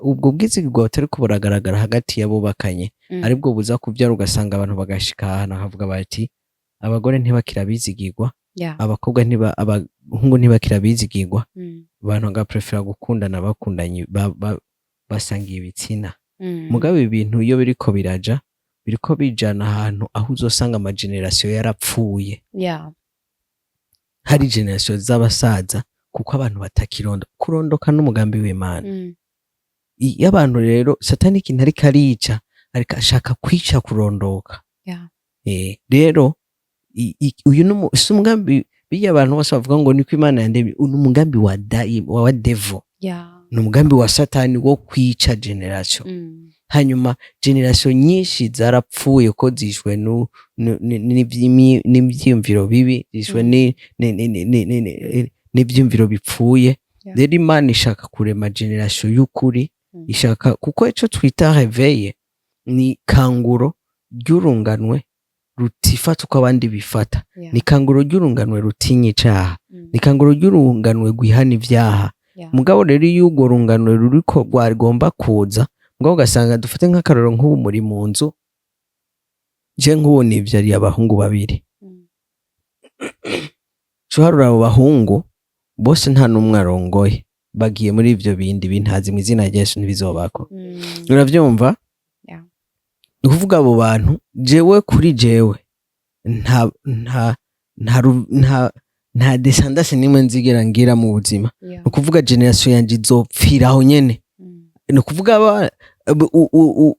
[SPEAKER 1] ubwo bwizigirwa butari kuburagaragara hagati y'abubakanye aribwo buza kuvyara, ugasanga abantu bagashika ahantu havuga bati abagore ntibakira bizigirwa, abakobwa abahungu ntibakira bizigirwa, abantu bagaprefera gukundana bakundanye basangiye ibitsina. Mugabo ibintu iyo biriko biriko bijana ahantu aho uzosanga amagenerasiyo yarapfuye. Hari generasiyo z'abasaza kuko abantu kurondoka n'umugambi w'Imana. Iyo abantu rero satani ikintu ariko arica ariko ashaka kwica kurondoka. Rero uyu si umugambi biya abantu bose bavuga ngo niko Imana yandemye, umugambi wa devil. Ni umugambi wa satani wo kwica generasiyo. Hanyuma generasiyo nyinshi zarapfuye ko zishwe n'ivyiyumviro bibi, zishwe n'ivyiyumviro bipfuye. Rero Imana ishaka kurema generasiyo y'ukuri, ishaka kuko ico twita réveil ni kanguro ry'urunganwe rutifata uko abandi bifata. Ni kanguro ry'urunganwe rutinya icaha, ni kanguro ry'urunganwe gwihana ivyaha. Mugabo rero iyo urwo runganwe ruriko rwagomba kuza, mugabo ugasanga dufate nk'akaroro nk'ubu muri mu nzu, je nk'ubu nivyariye abahungu babiri, cuharura abo bahungu bose nta n'umwe arongoye, bagiye muri ivyo bindi bintazi mu izina rya Yesu ntibizobako. Uravyumva? Ni kuvuga abo bantu jewe kuri jewe nta descendance nimwe nzigera ngira mu buzima. Ni kuvuga generation yanje izopfira aho nyene. Ni kuvuga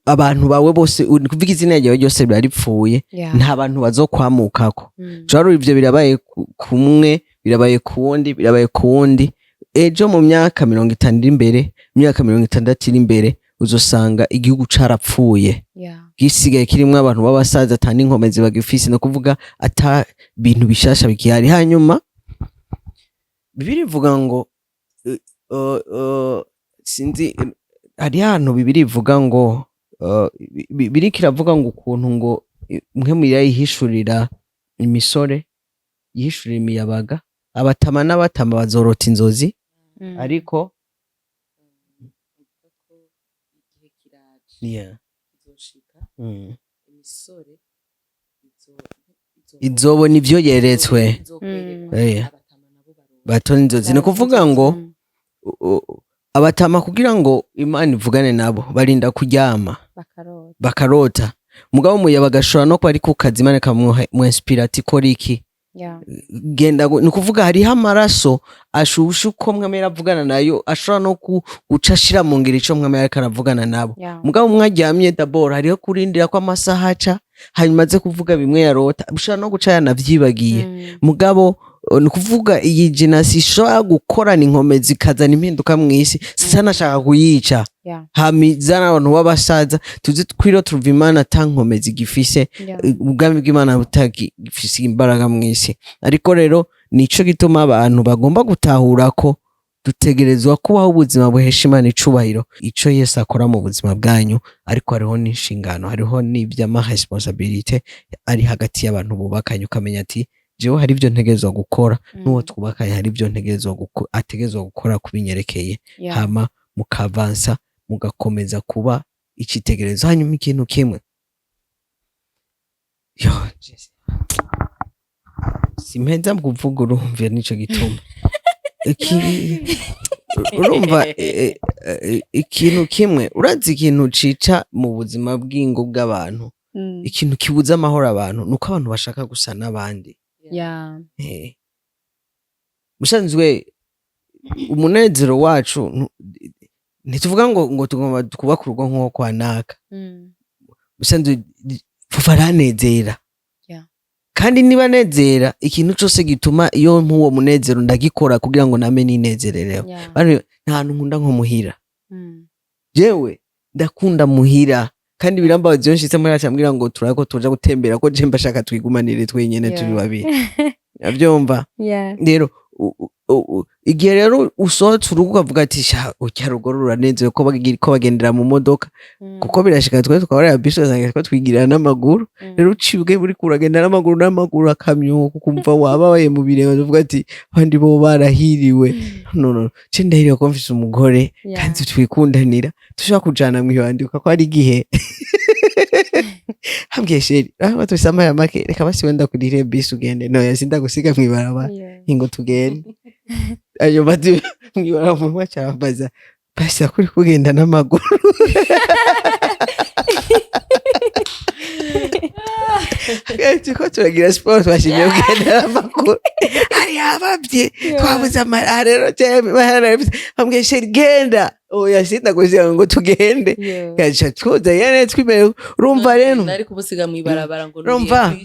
[SPEAKER 1] abantu bawe bose, ni kuvuga izina ryawe ryose biraripfuye, nta bantu bazokwamukako. Jaro ivyo birabaye kumwe, birabaye kuwundi, birabaye kuwundi. Ejo mu myaka 50 iri imbere, myaka 60 iri imbere, uzosanga igihugu carapfuye. Gisigaye kirimwo abantu b'abasaza atani inkomezi bagifise, no kuvuga ata bintu bishasha bikihari. Hanyuma Bibiri ivuga ngo sinzi hari hano Bibiri ivuga ngo Bibiri kiravuga ngo ukuntu ngo mwe muyihishurira imisore, yihishurira imiyabaga, abatama n'abatama bazorota inzozi, ariko izobona ivyo yeretswe. Batona inzozi. Ni kuvuga ngo abatama kugira ngo Imana ivugane nabo barinda kuryama bakarota. Mugabo umuyabaga ashobora no kuba ari ku kazi, Imana ikamuha inspirati ikora iki, genda. Ni kuvuga hariho amaraso ashusha uko mwamera avugana nayo, ashobora no guca ashira mu ngiro ico mwamera ariko aravugana nabo. Mugabo mwaryamye d'abord hariho kurindira ko amasaha aca, hanyuma aze kuvuga bimwe yarota, ushobora no guca yanavyibagiye. Mugabo ni kuvuga iyi genasi ishobora gukorana inkomezi ikazana impinduka mw'isi. Sasa nashaka kuyica hamizana abantu b'abasaza tuzi twiro turuva Imana tankomezi gifise, ubwami bw'Imana butagifise imbaraga mw'isi. Ariko rero nico gituma abantu bagomba gutahura ko dutegerezwa kubaho ubuzima buhesha Imana icubahiro. Ico Yesu akora mu buzima bwanyu, ariko hariho n'inshingano, hariho n'ivyama responsibility ari hagati y'abantu bubakanye, ukamenya ati jewe hari ivyo ntegerezwa gukora, n'uwo twubakanye hari ivyo ategerezwa gukora kubinyerekeye. Hama mukavansa, mugakomeza kuba icitegererezo. Hanyuma ikintu kimwe, simpeza kuvuga, urumva nico gituma urumva ikintu kimwe, urazi ikintu cica mu buzima bw'ingo bw'abantu, ikintu kibuza amahoro abantu, nuko abantu bashaka gusa n'abandi. Musanzwe umunezero wacu ntituvuga ngo tugomba kubaka urugo nk'uwo kwa naka. usanzwe fufa aranezera kandi niba nezera ikintu cyose gituma iyo nk'uwo munezero ndagikora kugira ngo name ninezerereho nta hantu nkunda nko muhira jewe ndakunda muhira kandi birambabaza iyo nshitse muri acambwira ngo turako tuja gutembera ko je mbashaka twigumanire twenyene turi babiri abyumva rero igihe rero usohotse urugo ukavuga ati sha urugo ruranezeye ko bagendera mu modoka kuko birashika twe tukabara biso zange ko twigirana n'amaguru rero ucibwe buri kuragenda n'amaguru akamyo kukumva wabaye mu birenge uvuga ati abandi bo barahiriwe no cindahiriye ko mfise umugore kandi twikundanira tushaka kujana mu yandika ko ari gihe hambye sheri batusama ya make reka basi wenda kurire biso ugende no yasinda gusiga mwibaraba ingo tugende ayo bati mwibaraba mu mwacabaza basi akuri kugenda n'amaguru ko turagira sport bashimye kugenda n'amaguru ari ababye twabuze amarero hambye sheri genda oya sinda kuziga ngo tugende yacha twoza yane twimere urumva rero
[SPEAKER 3] nari kumusiga mwibarabara ngo
[SPEAKER 1] urumva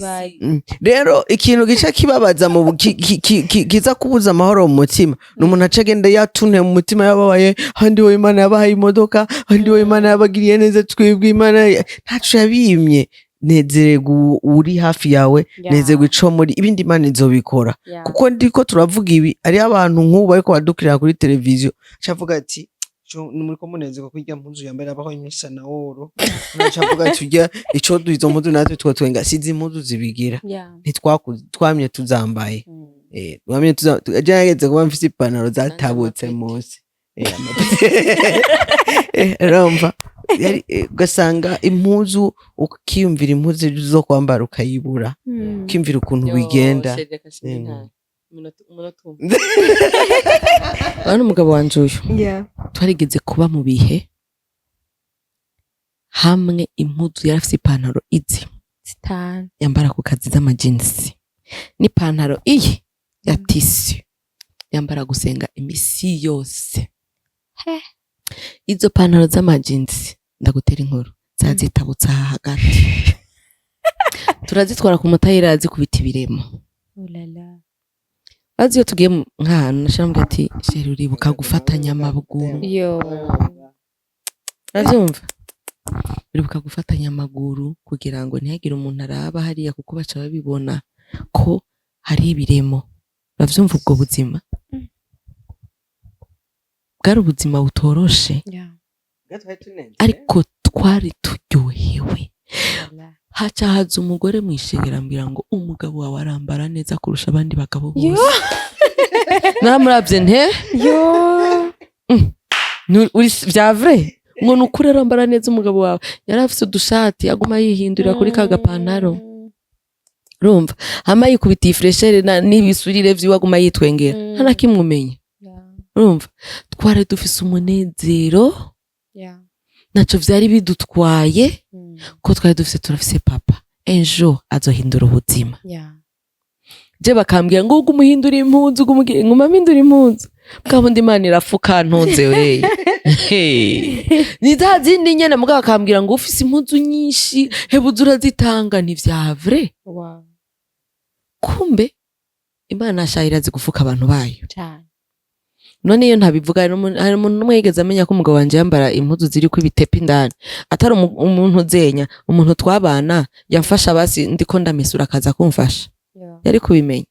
[SPEAKER 1] rero ikintu gica kibabaza mu kiza kubuza amahoro mu mutima n'umuntu acagenda yatune mu mutima yababaye handi wo Imana yabahaye imodoka handi wo Imana yabagiriye neza twibwe Imana ntacu yabimye nezerego uri hafi yawe nezerego ico muri ibindi Imana izobikora kuko ndiko turavuga ibi ari abantu nk'ubu ariko badukirira kuri televiziyo cavuga ati muri ko munezeko kwijya mpuzu yambere abaho imisa na oro nacavuga tujya ico duizo mpuzu natwe twatwenga sizi impuzu zibigira ntitwamye tuzambaye twamye tuzageze kuba mfise ipantaro zatabutse munsi romva ugasanga impuzu ukiyumvira impuzu zo kwambara ukayibura ukimvira ukuntu bigenda
[SPEAKER 3] bana umugabo wanje uyu twarigeze kuba mu bihe hamwe impuzu yarafise ipantaro izi yambara ku kazi z'amajinsi n'ipantaro iyi ya tisi yambara gusenga imisi yose izo pantaro z'amajinsi ndagutera inkuru zazitabutse aha hagati turazitwara ku mutayira azikubita ibiremo bazi iyo tugiye nk'ahantu nashambye ati sheri uribuka gufatanya amaguru uravyumva uribuka gufatanya amaguru kugira ngo ntihagire umuntu araba hariya kuko baca babibona ko hari ibiremo uravyumva ubwo buzima bwari ubuzima butoroshe ariko twari turyohewe haca haza umugore mwishegera mbira ngo umugabo wawe arambara neza kurusha abandi bagabo bose namuravye nte uri vya vrai ngo nukuri arambara neza umugabo wawe yarafise udushati aguma yihindurira kuri ka gapantaro urumva hama yikubita ifreshere n'ibisurire vyiwe aguma yitwengera hana kimwumenye urumva twari dufise umunezero naco vyari bidutwaye ko twari dufise turafise papa ejo azohindura ubuzima je bakambwira ngo umuhindura impunzu nguma mpindura impunzu bwabundi Imana irafuka ntunze we niza zindi nyene mugabo bakambwira ngo ufise impunzu nyinshi hebuza urazitanga ni vya vrai kumbe Imana ashahira zigufuka abantu bayo none iyo ntabivuga hari umuntu umwe yigeze amenya ko umugabo wanje yambara impuzu ziri ku bitepi ndani atari umuntu zenya umuntu twabana yamfasha basi ndiko ndamesura akaza kumfasha yari kubimenya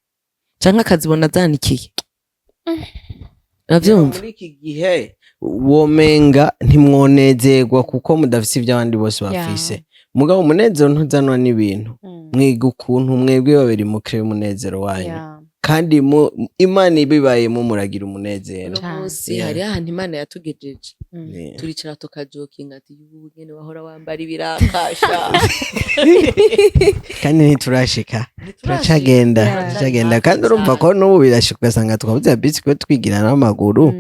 [SPEAKER 3] canke akazibona zanikiye uravyumva
[SPEAKER 1] muri iki gihe womenga ntimwonezerwa kuko mudafise ivy'abandi bose bafise mugabo umunezero ntuzanwa n'ibintu mwiga ukuntu mwebwe babiri mukire umunezero wanyu kandi Imana ibibayemo muragira umunezero
[SPEAKER 3] munsi hari ahantu Imana yatugejeje turicara tukajokinga ati yubu ngene wahora wambara ibirakasha
[SPEAKER 1] kandi ntiturashika turacagenda kandi urumva ko n'ubu birashika ugasanga tukabuze bisi ko twigira n'amaguru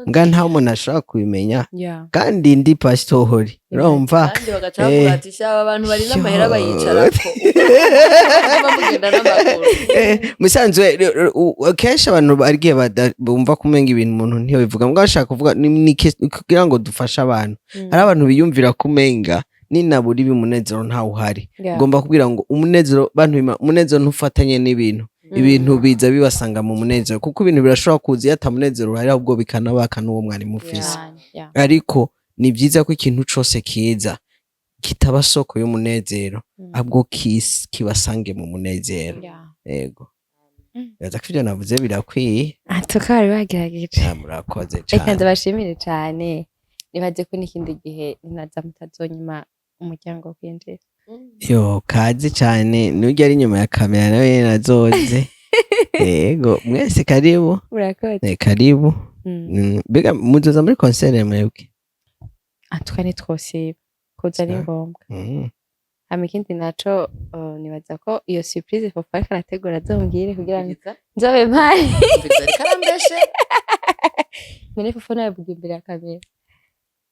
[SPEAKER 1] nga nta umuntu ashobora kubimenya kandi ndi pastori urumva
[SPEAKER 3] kandi bagacavuga ati shaba abantu bari n'amahera bayicarako bamugenda n'amaguru
[SPEAKER 1] musanzwe kenshi abantu barigiye bumva kumenga ibintu umuntu ntiyo bivuga mbwa bashaka kuvuga kugira ngo dufashe abantu hari abantu biyumvira kumenga ninabura umunezero ntawe uhari ngomba kubwira ngo umunezero bantu umunezero ntufatanye n'ibintu ibintu biza bibasanga mu munezero kuko ibintu birashobora kuza yatamunezero hari ahubwo bikanabaka n'uwo mwari mufise ariko ni byiza ko ikintu cose kiza kitaba soko y'umunezero ahubwo kibasange mu munezero yego yaza kwivyo navuze birakwiye
[SPEAKER 2] tukari bagerageje
[SPEAKER 1] murakoze cyane
[SPEAKER 2] reka ndabashimire cyane nibaze ko n'ikindi gihe ninaza mutazonyuma umuryango kwinjira
[SPEAKER 1] yo kazi cyane nujya ari nyuma ya kamera nawe nazoze yego mwese karibu
[SPEAKER 2] murakoze
[SPEAKER 1] karibu bega muzoza muri concert mwebwe
[SPEAKER 2] atukane twosiba kuza ari ngombwa ikindi naco nibaza ko iyo surprise FOFO ariko arategura azombwire kugira ngo nzobe mpari mbere FOFO navuga imbere ya kamera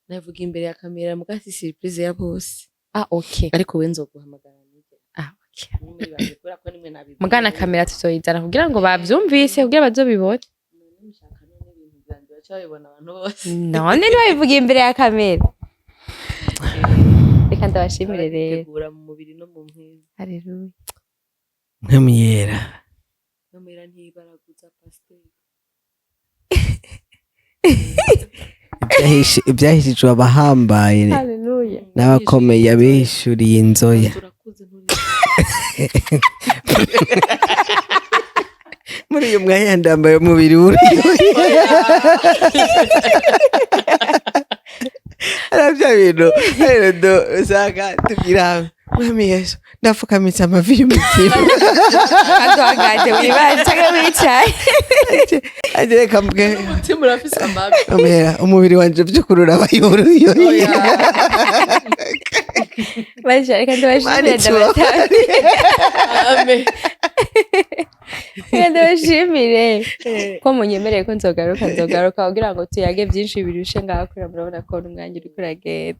[SPEAKER 3] navuga imbere ya kamera mugati surprise ya bose
[SPEAKER 2] okay
[SPEAKER 3] ariko we nzoguhamagara
[SPEAKER 2] okay mugana kamera tuzoyizana kugira ngo bavyumvise kugira bazobibone none ntibabivuga imbere ya kamera reka ndabashimire rero
[SPEAKER 3] tegura mu mubiri no mu mwiza
[SPEAKER 2] haleluya
[SPEAKER 1] nkamyera
[SPEAKER 3] ntibaraguza pasiteri
[SPEAKER 1] ibyahishijwe abahambaye n'abakomeye abihishuriye inzoya muri uyu mwanya ndambaye umubiri arabya bintu rero usanga tubwira mwami Yesu ndafukamitse amavi y'umutima
[SPEAKER 2] aduhagaze wibaye cyangwa wicaye
[SPEAKER 1] agere kambwe
[SPEAKER 3] umutima urafise amavi
[SPEAKER 1] umubiri wanje by'ukuri urabayuruye
[SPEAKER 2] baje reka ndabashimire ndabatanga
[SPEAKER 3] amen
[SPEAKER 2] ndabashimire ko munyemereye ko nzogaruka kugira ngo tuyage byinshi birushe ngaho kuri murabona ko n'umwanya uri kuragenda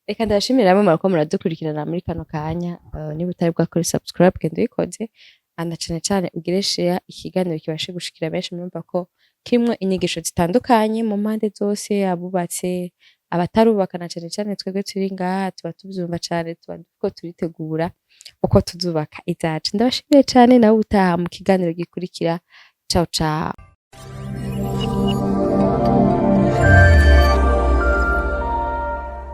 [SPEAKER 2] reka ndabashimire namwe murako muradukurikirana muri kano kanya niba utari bwakora subscribe genda uyikoze anda cyane ugire share ikiganiro kibashe gushikira benshi murumva ko kimwe inyigisho zitandukanye mu mpande zose abubatse abatarubakana cyane twebwe turi ngaha tuba tubyumva cyane tuba ko turitegura uko tuzubaka izacu ndabashimiye cyane nawe utaha mu kiganiro gikurikira ciao ciao